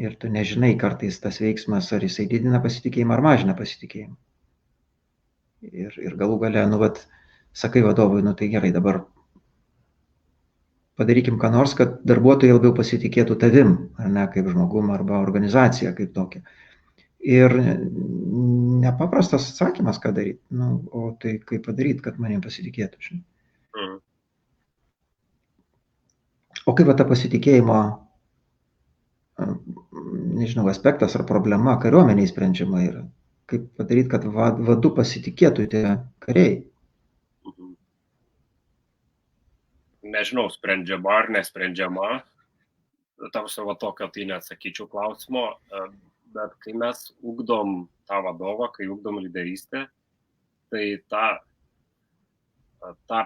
ir tu nežinai kartais tas veiksmas, ar jisai didina pasitikėjimą, ar mažina pasitikėjimą. Ir galų gale, nu, sakai vadovui, nu tai gerai, dabar padarykim ką nors, kad darbuotojai labiau pasitikėtų tavim, ar ne, kaip žmogum, arba organizacija kaip tokia. Ir nepaprastas atsakymas, ką daryti. Nu, o tai kaip padaryti, kad manim pasitikėtų, žinai. Mhm. O kaip va ta pasitikėjimo, nežinau, aspektas ar problema kariuomeniai sprendžiama yra? Kaip padaryti, kad vadu pasitikėtų tie kariai? Mhm. Nežinau, sprendžiama ar nesprendžiama. Tau savo tokio tai neatsakyčiau klausimo, bet kai mes ugdom tą vadovą, kai ugdom lyderystę, tai tą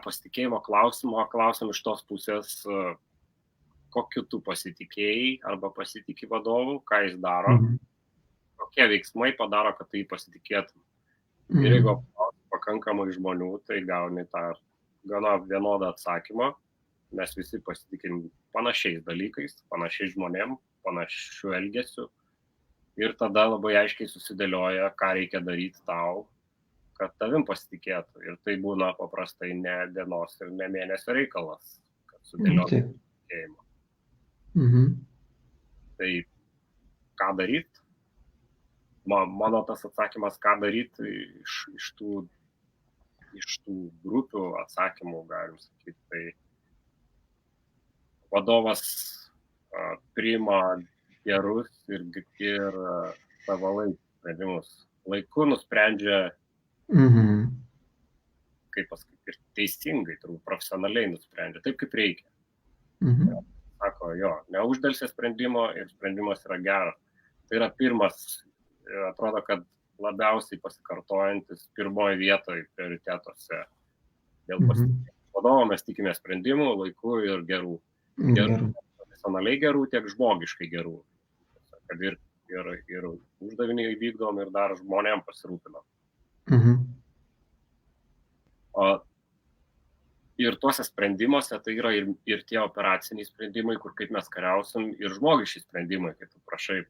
pasitikėjimo klausim iš tos pusės, kokiu tu pasitikėjai arba pasitikė vadovu, ką jis daro, kokie veiksmai padaro, kad tai pasitikėtum. Ir jeigu pakankamai žmonių, tai gauni tą gana vienodą atsakymą, mes visi pasitikim panašiais dalykais, panašiais žmonėm, panašiu elgesiu. Ir tada labai aiškiai susidėlioja, ką reikia daryti tau, kad tavim pasitikėtų. Ir tai būna paprastai ne dienos ir ne mėnesio reikalas, kad sudėliotų pasitikėjimą. Tai ką daryti? Mano tas atsakymas, ką daryti iš tų grupių atsakymų, galim sakyti, tai vadovas priima gerus ir savalaikius sprendimus. Laiku nusprendžia, kaip pasakyti, ir teisingai, turbūt profesionaliai nusprendžia, taip kaip reikia. Sako, jo, neuždelsė sprendimo ir sprendimas yra geras. Tai yra pirmas, atrodo, kad labiausiai pasikartojantis pirmoje vietoje prioritetuose. Dėl vadovo mes tikime sprendimų, laiku ir gerų. Profesionaliai gerų, tiek žmogiškai gerų. Kad ir uždavinį vykdom ir dar žmonėm pasirūpinam. Ir tuose sprendimuose tai yra ir tie operaciniai sprendimai, kur kaip mes kariausim, ir žmogiški sprendimai, kai tu prašai,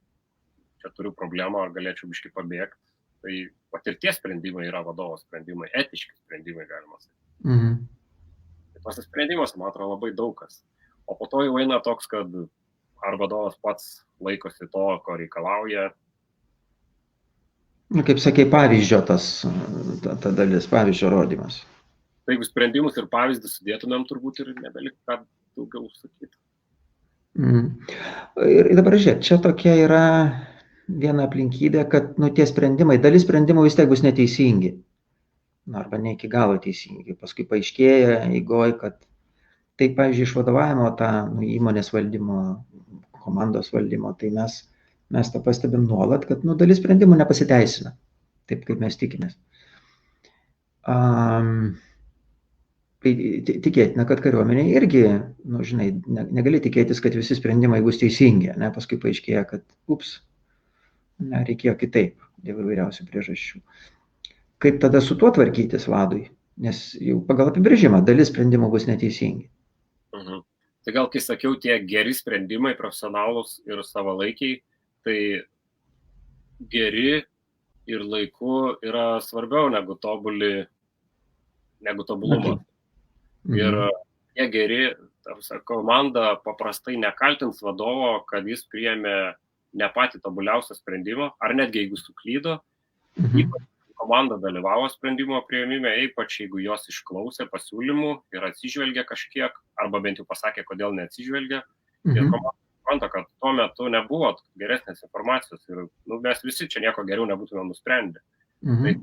čia turiu problemą, ar galėčiau biškį pabėgti. Tai patirties sprendimai yra vadovo sprendimai, etiški sprendimai, galima sakyti. Tai tuose sprendimuose, man atrodo, labai daug kas. O po to jau eina toks, kad ar vadovas pats laikosi to, ko reikalauja. Kaip sakei, pavyzdžio ta dalis, pavyzdžio rodymas. Tai jeigu sprendimus ir pavyzdį sudėtumėm, turbūt ir nebelik ką daugiau sakyti. Ir dabar žiūrėk, čia tokia yra viena aplinkybė, kad tie sprendimai, dalis sprendimų vis tiek bus neteisingi. Arba ne iki galo teisingi. Paskui paaiškėja eigoj, kad tai, pavyzdžiui, iš vadovavimo įmonės valdymo, komandos valdymo, tai mes tą pastebim nuolat, kad dalis sprendimų nepasiteisina, taip kaip mes tikimės. Tai tikėtina, kad kariuomenė irgi, žinai, negali tikėtis, kad visi sprendimai bus teisingi, ne, paskui paaiškėja, kad reikėjo kitaip, dėl įvairiausių priežasčių. Kaip tada su tuo tvarkytis vadui? Nes jau pagal apibrėžimą dalis sprendimų bus neteisingi. Tai gal, kai sakiau, tie geri sprendimai, profesionalūs ir savalaikiai, tai geri ir laiku yra svarbiau negu tobulumas. Ir tie geri, komanda paprastai nekaltins vadovo, kad jis priėmė ne patį tobuliausią sprendimą, ar netgi jeigu suklydo, ypač komanda dalyvavo sprendimo priėmime, ypač jeigu jos išklausė pasiūlymų ir atsižvelgė kažkiek, arba bent jau pasakė, kodėl neatsižvelgė. Ir komanda supranta, kad tuo metu nebuvo geresnės informacijos ir mes visi čia nieko geriau nebūtume nusprendę. Tai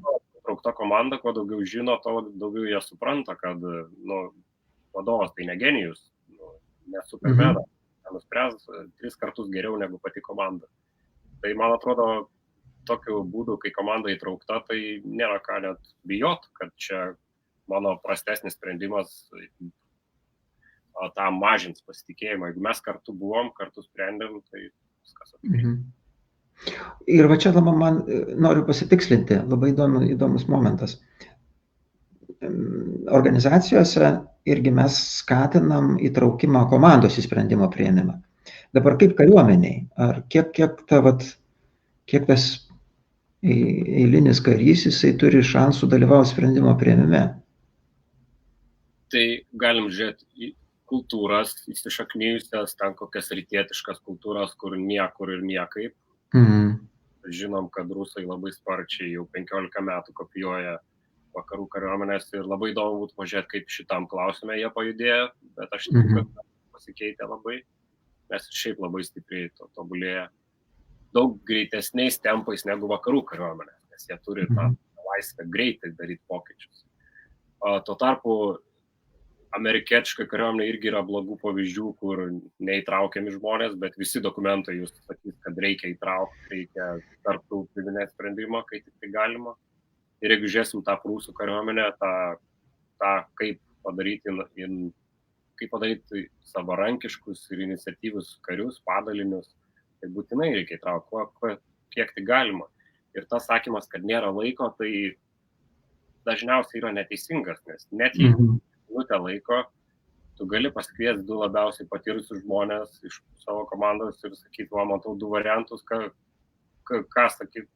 traukta komanda, kuo daugiau žino, to daugiau jie supranta, kad vadovas tai ne genijus, ne supermenas, nuspręs 3 kartus geriau negu pati komanda. Tai man atrodo, tokiu būdu, kai komanda įtraukta, tai nėra ką net bijot, kad čia mano prastesnis sprendimas tą mažins pasitikėjimą. Jeigu mes kartu buvom, kartu sprendėm, tai viskas okay. Ir va čia man noriu pasitikslinti, labai įdomus momentas. Organizacijose irgi mes skatinam įtraukimą komandos į sprendimo priėmimą. Dabar kaip kariuomeniai, ar kiek tas eilinis karys, jisai turi šansų dalyvauti sprendimo priėmime? Tai galim žiūrėti kultūras įsišaknyjusias, ten kokias rytietiškas kultūras, kur niekur ir niekaip. Žinom, kad rusai labai sparčiai jau 15 metų kopijuoja vakarų kariuomenės ir labai įdomu būtų pažiūrėti, kaip šitam klausime jie pajudėjo, bet aš tikiu, kad pasikeitė labai, nes šiaip labai stipriai tobulėja daug greitesniais tempais negu vakarų kariuomenės, nes jie turi tą laisvę greitai daryti pokyčius. Tuo tarpu amerikietiškai kariuomenė irgi yra blogų pavyzdžių, kur neįtraukiami žmonės, bet visi dokumentai jūs sakys, kad reikia įtraukti, reikia tarptautinį sprendimą, kai tik tai galima. Ir jeigu žiūrėsim tą prūsų kariuomenę, tą kaip padaryti savarankiškus ir iniciatyvus karius, padalinius, tai būtinai reikia įtraukti, kiek tai galima. Ir tas sakymas, kad nėra laiko, tai dažniausiai yra neteisingas, nes net jeigu minutę laiko, tu gali pasikviesti 2 labiausiai patyrusius žmonės iš savo komandos ir sakyti, matau 2 variantus, ką sakyti,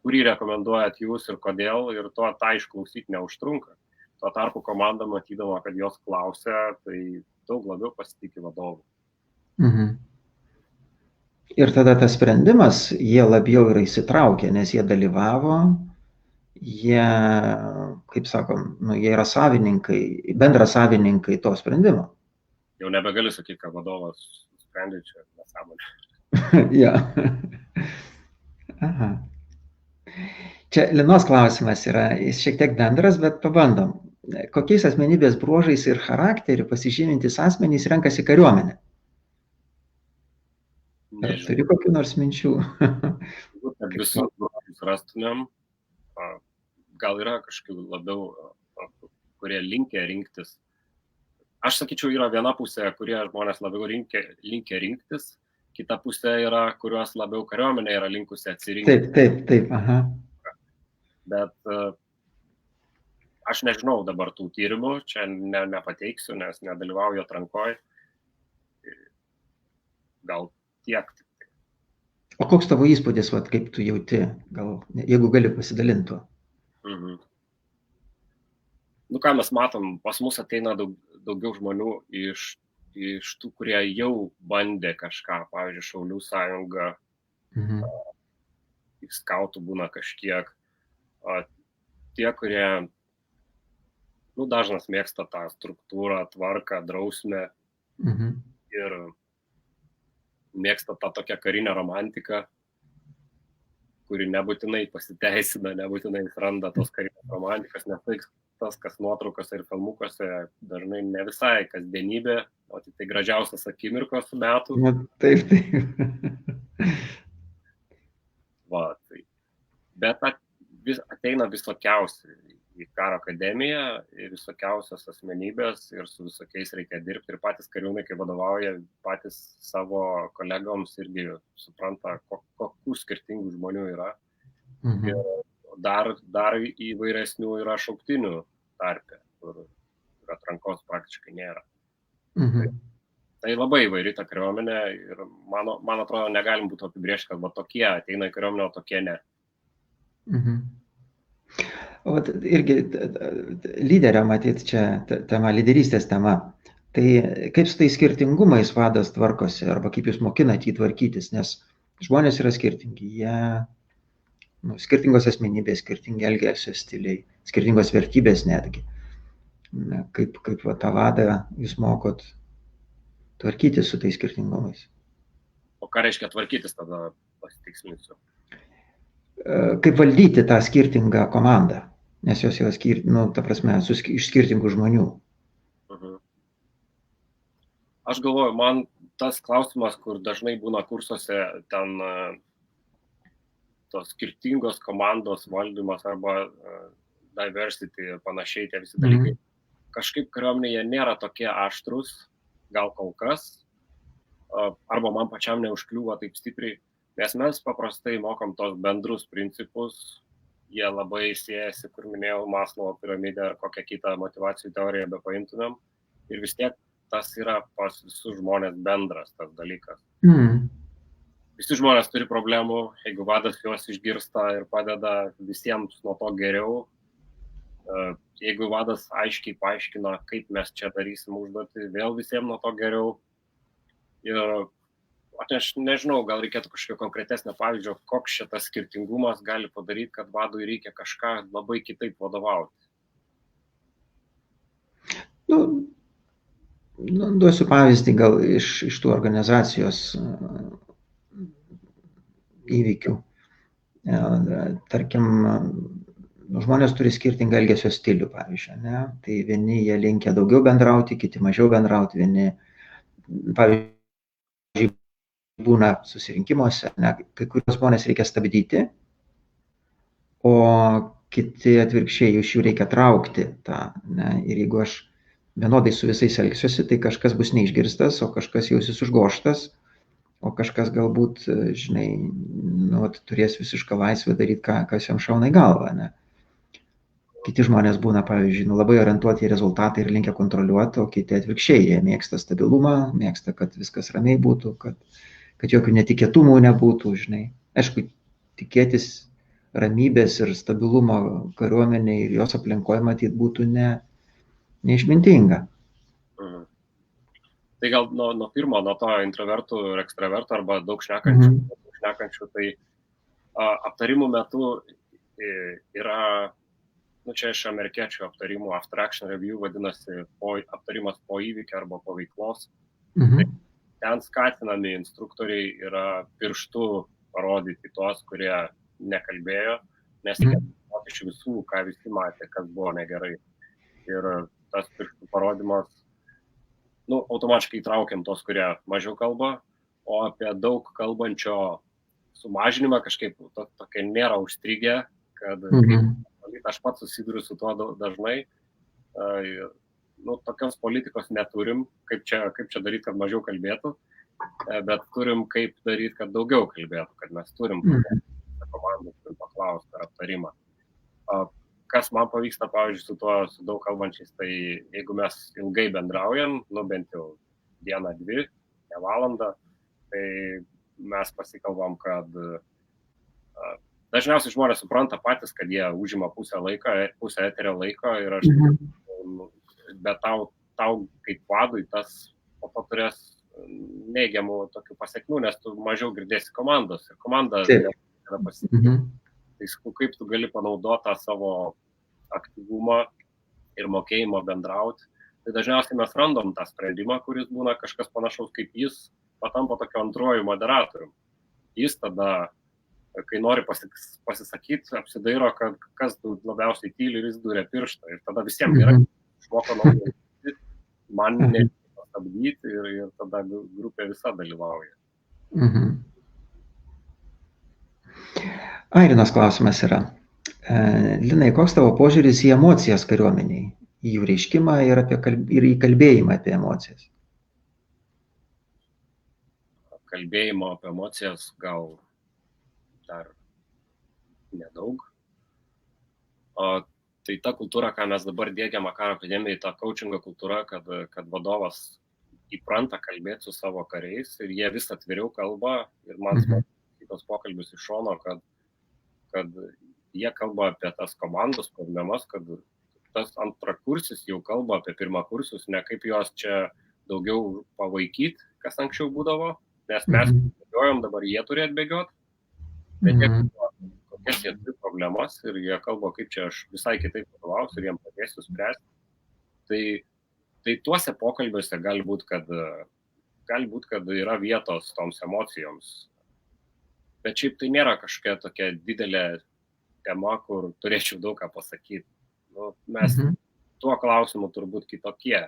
kurį rekomenduojat jūs ir kodėl, ir tą išklausyti neužtrunka. Tuo tarpu komanda, matydama, kad jos klausia, tai daug labiau pasitikė vadovų. Ir tada tas sprendimas, jie labiau yra įsitraukę, nes jie dalyvavo, jie, kaip sakom, jie yra savininkai, bendrasavininkai to sprendimo. Jau nebegali sakyti, kad vadovas sprendė čia nesąmonė. Ja. Aha. Čia Linos klausimas yra, jis šiek tiek bendras, bet pabandom. Kokiais asmenybės bruožais ir charakteriu pasižymintis asmenys renkasi kariuomenę? Ar turi kokių nors minčių? Visus bruožus rastumėm. Gal yra kažkaip labiau, kurie linkę rinktis. Aš sakyčiau, yra viena pusė, kurie žmonės labiau linkę rinktis, kita pusė yra, kuriuos labiau kariuomenė yra linkusi atsirinkti. Taip, aha. Bet aš nežinau dabar tų tyrimų, čia nepateiksiu, nes nedalyvauju atrankoj. Gal tiek. O koks tavo įspūdis, kaip tu jauti, gal, jeigu gali pasidalinti tuo? Nu ką mes matom, pas mus ateina daugiau žmonių iš tų, kurie jau bandė kažką, pavyzdžiui, Šaulių sąjunga, skautų būna kažkiek. Tie, kurie dažnas mėgsta tą struktūrą, tvarką, drausmę ir mėgsta tą tokią karinę romantiką, kuri nebūtinai pasiteisina, nebūtinai randa tos karinės romantikos, nes tas, kas nuotraukose ir filmukuose, dažnai ne visai kasdienybė, o tik tai gražiausias akimirkos metų. Taip. Tai. Bet ateina visokiausi į karo akademiją, visokiausios asmenybės ir su visokiais reikia dirbti. Ir patys kariūnai, kai vadovauja, patys savo kolegoms irgi supranta, kokių skirtingų žmonių yra. Ir dar įvairesnių yra šauktinių tarpe, kur atrankos praktiškai nėra. Tai labai įvairi ta kariuomenė ir man atrodo, negalim būti apibrėžti, kad tokie ateina į kariuomenę, o tokie ne. O irgi lyderio, matyt, čia tema, lyderystės tema. Tai kaip su tai skirtingumais vadas tvarkosi, arba kaip jūs mokinat jį tvarkytis, nes žmonės yra skirtingi, jie skirtingos asmenybės, skirtingi elgesio stiliai, skirtingos vertybės netgi. Kaip tą vadą jūs mokot tvarkytis su tais skirtingumais? O ką reiškia tvarkytis, tada pasitikslinsiu? Kaip valdyti tą skirtingą komandą, nes jos yra iš skirtingų žmonių. Aš galvoju, man tas klausimas, kur dažnai būna kursuose, ten tos skirtingos komandos valdymas arba diversity ir panašiai tie visi dalykai, kažkaip kariuomenėje nėra tokie aštrus, gal kol kas, arba man pačiam neužkliūva taip stipriai. Nes mes paprastai mokom tos bendrus principus, jie labai siejasi, kur minėjau, Maslovo piramidę ar kokią kitą motyvacijų teoriją be paimtumėm. Ir vis tiek tas yra pas visus žmonės bendras tas dalykas. Visi žmonės turi problemų, jeigu vadas juos išgirsta ir padeda visiems nuo to geriau, jeigu vadas aiškiai paaiškina, kaip mes čia darysim užduotį, vėl visiems nuo to geriau. Ir aš nežinau, gal reikėtų kažkokio konkretesnio pavyzdžio, koks šitas skirtingumas gali padaryti, kad vadui reikia kažką labai kitaip vadovauti. Duosiu pavyzdį gal iš tų organizacijos įvykių. Tarkim, žmonės turi skirtingą elgesio stilių, pavyzdžiui, ne? Tai vieni jie linkia daugiau bendrauti, kiti mažiau bendrauti, vieni, pavyzdžiui, būna susirinkimuose, ne? Kai kurios žmonės reikia stabdyti, o kiti atvirkščiai iš jų reikia traukti tą, ne? Ir jeigu aš vienodai su visais elgsiuosi, tai kažkas bus neišgirstas, o kažkas jausis užgoštas, o kažkas galbūt, žinai, turės visišką laisvę daryti, kas jam šauna į galvą, ne? Kiti žmonės būna, pavyzdžiui, labai orientuoti į rezultatą ir linkę kontroliuoti, o kiti atvirkščiai, jie mėgsta stabilumą, mėgsta, kad viskas ramiai būtų, kad jokių netikėtumų nebūtų, žinai. Aišku, tikėtis ramybės ir stabilumo kariuomenėje ir jos aplinkoje matyti būtų neišmintinga. Tai gal nuo pirmo, nuo to introvertų ir ekstravertų arba daug šnekančių, tai aptarimų metu yra, čia iš amerikiečių aptarimų, after action review vadinasi, aptarimas po įvykio arba po veiklos. Tai ten skatinami instruktoriai yra pirštu parodyti tuos, kurie nekalbėjo, nes reikia iš visų, ką visi matė, kas buvo negerai. Ir tas pirštų parodimas, automatiškai įtraukiam tos, kurie mažiau kalba, o apie daug kalbančio sumažinimą kažkaip tokia nėra užstrigę, kad aš pats susiduriu su tuo dažnai. Tokios politikos neturim, kaip čia daryti, kad mažiau kalbėtų, bet turim kaip daryti, kad daugiau kalbėtų, kad mes turim komandą, turim paklausti ar aptarimą. Kas man pavyksta, pavyzdžiui, su daug kalbančiais, tai jeigu mes ilgai bendraujam, bent jau dieną, dvi, ne valandą, tai mes pasikalbam, kad dažniausiai žmonės supranta patys, kad jie užima pusę eterio laiko ir aš, bet tau kaip vadui tas po to turės neigiamų tokių pasiekmių, nes tu mažiau girdėsi komandos ir komanda yra pasitikėti. Tai kaip tu gali panaudoti tą savo aktyvumą ir mokėjimą bendrauti. Tai dažniausiai mes random tą sprendimą, kuris būna kažkas panašaus kaip jis, patampa tokio antruoju moderatorium. Jis tada, kai nori pasisakyti, apsidairo, kad kas labiausiai tyli ir jis duria pirštą. Ir tada visiems gerai išmoko naujai, man nereikia pastabdyti ir tada grupė visa dalyvauja. Airinos klausimas yra. Linai, koks tavo požiūris į emocijas kariuomeniai, į jų reiškimą ir į kalbėjimą apie emocijas? Kalbėjimo apie emocijas gal dar nedaug. Tai ta kultūra, ką mes dabar diegiam Karo akademijai, ta coachingo kultūra, kad vadovas įpranta kalbėti su savo kariais ir jie vis atviriau kalba ir man tos pokalbius iš šono, kad jie kalba apie tas komandos problemas, kad tas antrakursis jau kalba apie pirmakursius, ne kaip juos čia daugiau pavaikyti, kas anksčiau būdavo, nes mes bėgiojom, dabar jie turi atbėgioti, bet jie kalba, kokias jie turi problemas ir jie kalba, kaip čia aš visai kitaip vadovausiu ir jiems padėsiu spręsti. Tai tuose pokalbiuose gali būt, kad yra vietos toms emocijoms. Bet šiaip tai nėra kažkokia tokia didelė tema, kur turėčiau daug ką pasakyti. Mes tuo klausimu turbūt kitokie.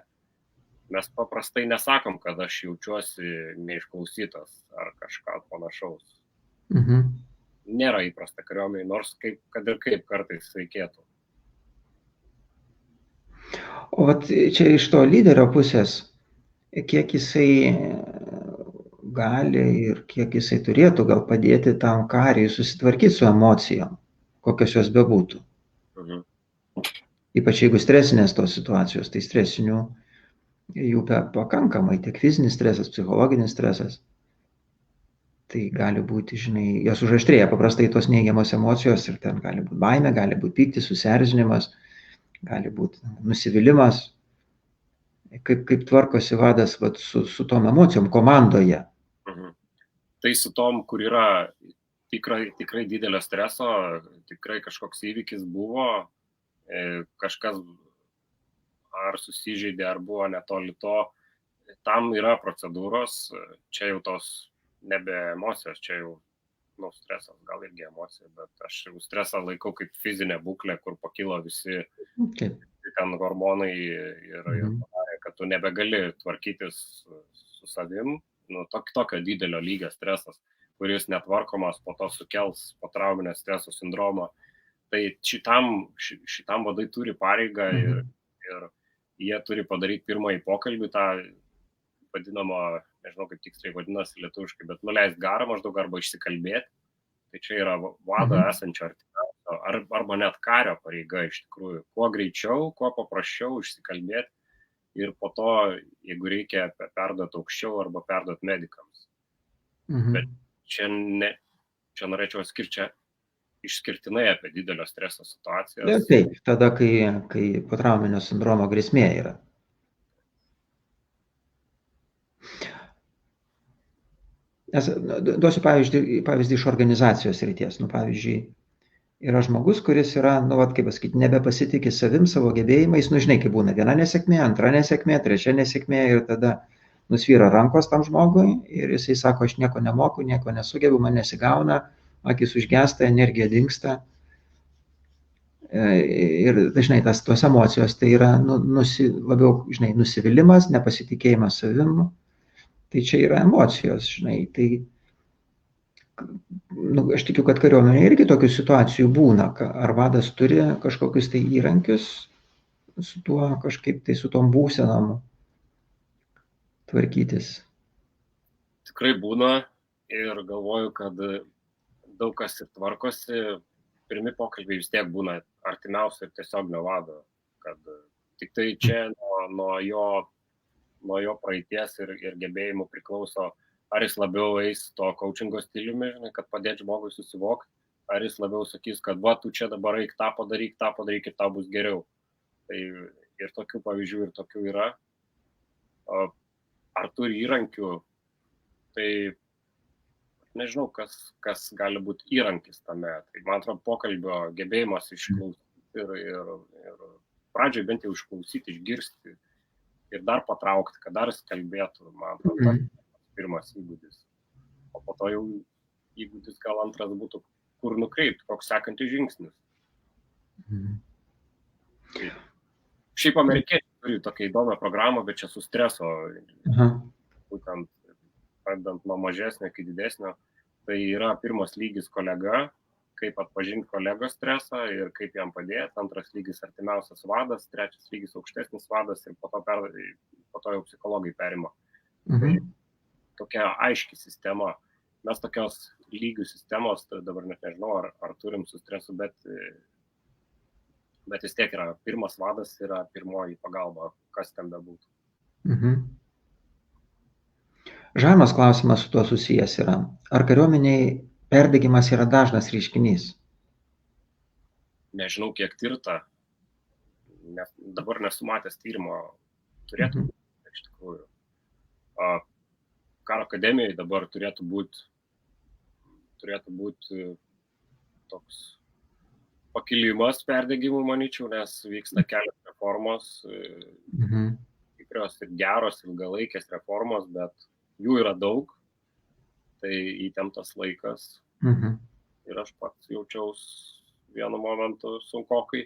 Mes paprastai nesakom, kad aš jaučiuosi neišklausytas ar kažką panašaus. Nėra įprasta kariuomenei, nors kad ir kaip kartais reikėtų. O čia iš to lyderio pusės, kiek jisai gali ir kiek jisai turėtų gal padėti tam kariui susitvarkyti su emocijom, kokios jos bebūtų. Ypač jeigu stresinės tos situacijos, tai stresinių jų pakankamai, tiek fizinis stresas, psichologinis stresas. Tai gali būti, žinai, jos užaštrėja paprastai tos neigiamos emocijos ir ten gali būti baimė, gali būti pyktis, susierzinimas, gali būti nusivylimas. Kaip tvarkosi vadas vat, su tom emocijom komandoje? Tai su tom, kur yra tikrai didelio streso, tikrai kažkoks įvykis buvo, kažkas ar susižeidė, ar buvo netoli to, tam yra procedūros, čia jau tos nebe emocijos, čia jau stresas, gal irgi emocija, bet aš jau stresą laikau kaip fizinę būklę, kur pakilo visi ten hormonai ir padarė, kad tu nebegali tvarkytis su savim, tokio didelio lygio stresas, kuris netvarkomas, po to sukels potrauminio streso sindromą. Tai šitam vadai turi pareigą ir jie turi padaryti pirmąjį pokalbį, tą vadinamo, nežinau kaip tiksliai vadinasi lietuviškai, bet nuleist garą maždaug arba išsikalbėti. Tai čia yra vado esančio artimiausio, arba net kario pareiga iš tikrųjų. Kuo greičiau, kuo paprasčiau išsikalbėti ir po to, jeigu reikia, perduoti aukščiau arba perduoti medikams. Bet čia norėčiau skirti išskirtinai apie didelio streso situacijas. Taip, tada, kai potrauminio sindromo grėsmė yra. Duosiu pavyzdį iš organizacijos ryties. Pavyzdžiui, yra žmogus, kuris yra, kaip pasakyti, nebepasitikė savim, savo gebėjimais, žinai, kaip būna viena nesėkmė, antra nesėkmė, trečia nesėkmė ir tada nusvyra rankos tam žmogui ir jisai sako, aš nieko nemoku, nieko nesugebu, man nesigauna, akis užgesta, energija dingsta. Ir dažnai tos emocijos tai yra labiau, žinai, nusivylimas, nepasitikėjimas savim. Tai čia yra emocijos, žinai. Tai aš tikiu, kad kariuomenėje irgi tokių situacijų būna. Ar vadas turi kažkokius tai įrankius su tuo kažkaip tai su tom būsenom tvarkytis? Tikrai būna ir galvoju, kad daug kas ir tvarkosi. Pirmi pokalbiai vis tiek būna artimiausia ir tiesioginio vado, kad tik tai čia nuo jo praeities ir gebėjimų priklauso, ar jis labiau eis to coachingo stiliumi, žinai, kad padėti žmogui susivokti, ar jis labiau sakys, kad va, tu čia dabar eik tą padaryk ir tau bus geriau. Tai ir tokių pavyzdžių ir tokių yra. Ar turi įrankių, tai nežinau, kas gali būti įrankis tame. Tai man atrodo, pokalbio gebėjimas išklausyti ir pradžioj bent jau išklausyti, išgirsti ir dar patraukti, kad dar jis kalbėtų, man atrodo, tas pirmas įgūdis. O po to jau įgūdis gal antras būtų, kur nukreipti, koks sekantis žingsnis. Šiaip amerikiečiai turi tokią įdomią programą, bet čia su streso, būtent pradedant nuo mažesnio iki didesnio, tai yra pirmas lygis kolega, kaip atpažinti kolegos stresą ir kaip jam padėti, antras lygis artimiausias vadas, trečias lygis aukštesnis vadas ir po to jau psichologai perima. Tai tokia aiški sistema. Mes tokios lygių sistemos, dabar net nežinau, ar turim su stresu, bet vis tiek yra pirmas vadas, yra pirmoji pagalba, kas ten bebūtų. Žemas klausimas su tuo susijęs yra. Ar kariuomeniai perdegimas yra dažnas reiškinys? Nežinau, kiek tirta. Dabar nesu matęs tyrimo. Turėtų būti, iš tikrųjų. Karo akademijoje dabar turėtų būti toks pakilimas perdegimų, manyčiau, nes vyksta kelios reformos, tikrios ir geros, ilgalaikės reformos, bet jų yra daug, tai įtemptas laikas ir aš pats jaučiaus vienu momentu sunkokai.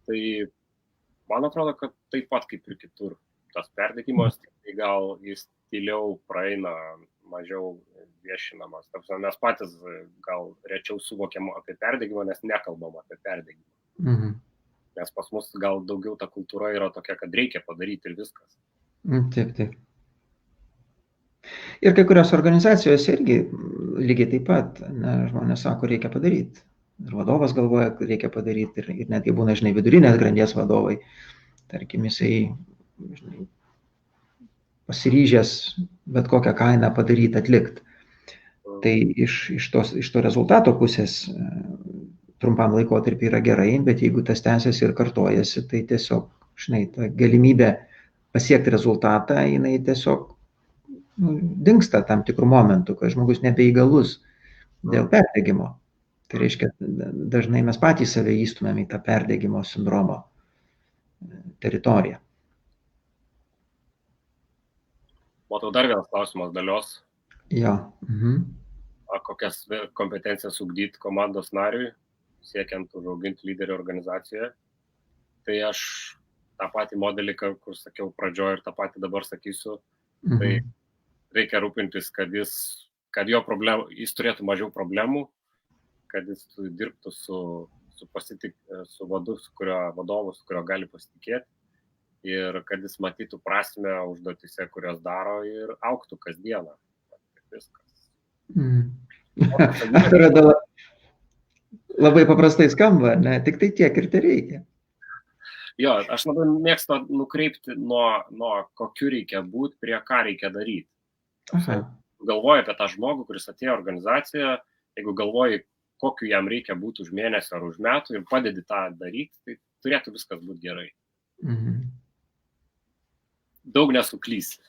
Tai man atrodo, kad taip pat kaip ir kitur. Tas perdegimas, tai gal jis tyliau praeina, mažiau viešinamas. Mes patys gal rečiau suvokiam apie perdegimą, nes nekalbam apie perdegimą. Nes pas mus gal daugiau ta kultūra yra tokia, kad reikia padaryti ir viskas. Taip. Ir kai kurios organizacijos irgi lygiai taip pat, žmonės sako, reikia padaryti. Ir vadovas galvoja, kad reikia padaryti ir netgi būna, žinai, vidurinės grandies vadovai. Tarkim, jisai pasiryžęs bet kokią kainą padaryti, atlikti. Tai iš to rezultato pusės trumpam laikotarpį yra gerai, bet jeigu tas tęsiasi ir kartojasi, tai tiesiog, žinai, ta galimybė pasiekti rezultatą, jinai tiesiog dingsta tam tikrų momentų, kai žmogus nebeįgalus dėl perdegimo. Tai reiškia, dažnai mes patys save įstumėm į tą perdegimo sindromo teritoriją. Matau dar vienas klausimas Dalios. Jo. Kokias kompetencijas ugdyti komandos nariui, siekiant užauginti lyderį organizacijoje. Tai aš tą patį modelį, kur sakiau pradžioje ir tą patį dabar sakysiu, tai reikia rūpintis, kad jis turėtų mažiau problemų, kad jis dirbtų su vadovu, su kurio gali pasitikėti ir kad jis matytų prasmę užduotise, kurios daro ir augtų kasdieną. Viskas. Atrodo, labai paprastai skamba, ne? Tik tai tiek ir tai reikia. Jo, aš labai mėgstu nukreipti nuo kokiu reikia būti, prie ką reikia daryti. Galvoju apie tą žmogų, kuris atėjo organizaciją, jeigu galvoji, kokiu jam reikia būti už mėnesį ar už metų ir padedi tą daryti, tai turėtų viskas būti gerai. Daug nesuklysi.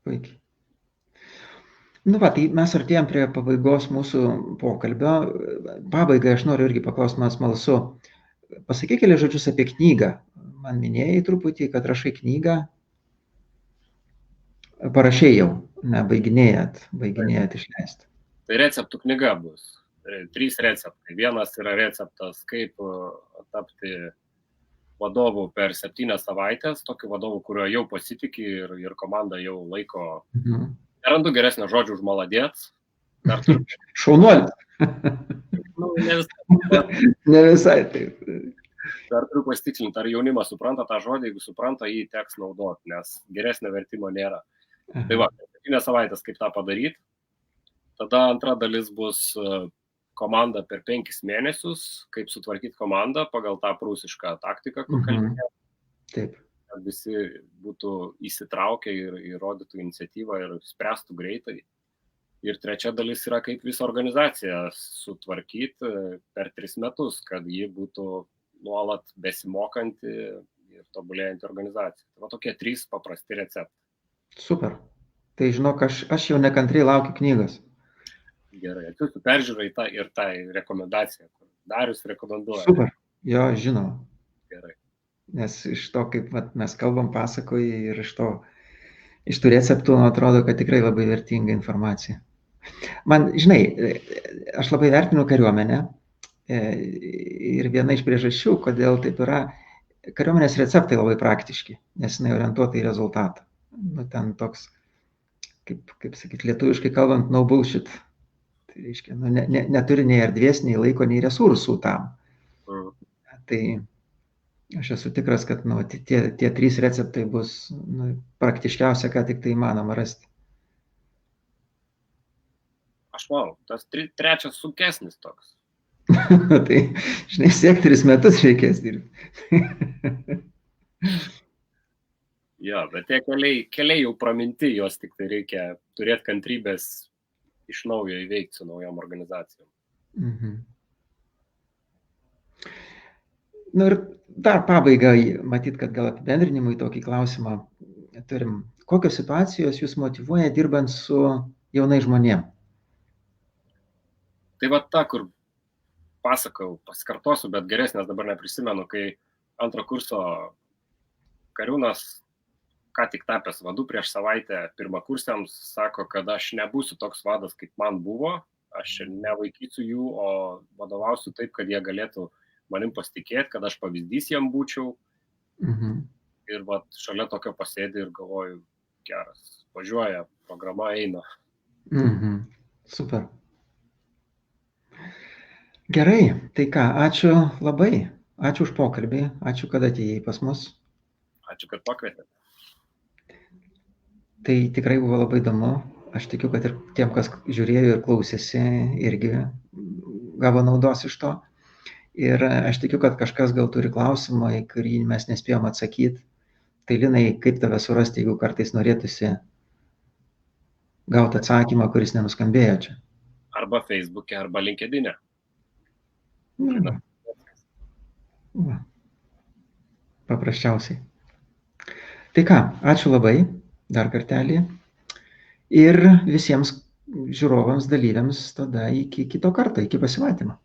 Puikiai. Nu va, tai mes artėjom prie pabaigos mūsų pokalbio. Pabaigai aš noriu irgi paklausti, man smalsu. Pasakyk kelias žodžius apie knygą. Man minėjai truputį, kad rašai knygą. Parašei jau, ne, baiginėjat išleisti. Tai receptų knyga bus. 3 receptai. Vienas yra receptas, kaip tapti vadovu per 7 savaitės, tokiu vadovu, kurio jau pasitikė ir komanda jau laiko. Nerandu geresnio žodžio už maladėts. Šaunuolis. Ne visai taip. Dar turiu pasitikslinti, ar jaunimas supranta tą žodį, jeigu supranta, jį teks naudoti, nes geresnio vertimo nėra. Tai va, 7 savaitės kaip tą padaryti. Tada antra dalis bus komanda per 5 mėnesius, kaip sutvarkyti komandą pagal tą prūsišką taktiką, kur kalbėjau. Taip. Kad visi būtų įsitraukę ir rodytų iniciatyvą ir spręstų greitai. Ir trečia dalis yra, kaip visą organizaciją sutvarkyti per 3 metus, kad ji būtų nuolat besimokanti ir tobulėjanti organizacija. Tai va tokie 3 paprasti receptai. Super. Tai žinok, aš jau nekantriai laukiu knygos. Gerai, atsiųsiu peržiūrą ir tą rekomendaciją, kur Darius rekomenduoja. Super, jo, žinoma. Gerai. Nes iš to, kaip mes kalbam, pasakoji ir iš tų receptų atrodo, kad tikrai labai vertinga informacija. Man, žinai, aš labai vertinu kariuomenę ir viena iš priežasčių, kodėl taip yra, kariuomenės receptai labai praktiški, nes jinai orientuota į rezultatą. Nu, ten toks, kaip sakyt, lietuviškai kalbant, no bullshit. Tai reiškia, nu, neturi nei erdvės, nei laiko, nei resursų tam. Tai aš esu tikras, kad tie 3 receptai bus praktiškiausia, ką tik tai įmanoma rasti. Aš manau, tas 3 sunkesnis toks. Tai, žinai, siek 3 metus reikės dirbti. Jo, bet tie keliai jau praminti, jos tik tai reikia turėti kantrybės iš naujo įveikti su naujom organizacijom. Nu ir dar pabaigai, matyt, kad gal apibendrinimui tokį klausimą turim. Kokios situacijos jūs motyvuoja dirbant su jaunai žmonėm? Tai va ta, kur pasakau, pasikartosiu, bet geresnės dabar neprisimenu, kai antro kurso kariūnas, ką tik tapęs vadu prieš savaitę pirmakursiams, sako, kad aš nebūsiu toks vadas, kaip man buvo, aš nevaikysiu jų, o vadovausiu taip, kad jie galėtų manim pasitikėti, kad aš pavyzdys jiem būčiau. Ir va, šalia tokio pasėdė ir galvoju, geras, važiuoja, programa eina. Super. Gerai, tai ką, ačiū labai, ačiū už pokalbį, ačiū, kad atėjai pas mus. Ačiū, kad pakvietėte. Tai tikrai buvo labai įdomu. Aš tikiu, kad ir tiem, kas žiūrėjo ir klausėsi, irgi gavo naudos iš to. Ir aš tikiu, kad kažkas gal turi klausimą, į kurį mes nespėjom atsakyti. Tai Linai, kaip tave surasti, jeigu kartais norėtųsi gauti atsakymą, kuris nenuskambėjo čia? Arba Facebook'e, arba LinkedIn'e. Va. Va. Paprasčiausiai. Tai ką, ačiū labai dar kartelį. Ir visiems žiūrovams, dalyviams tada iki kito karto, iki pasimatymo.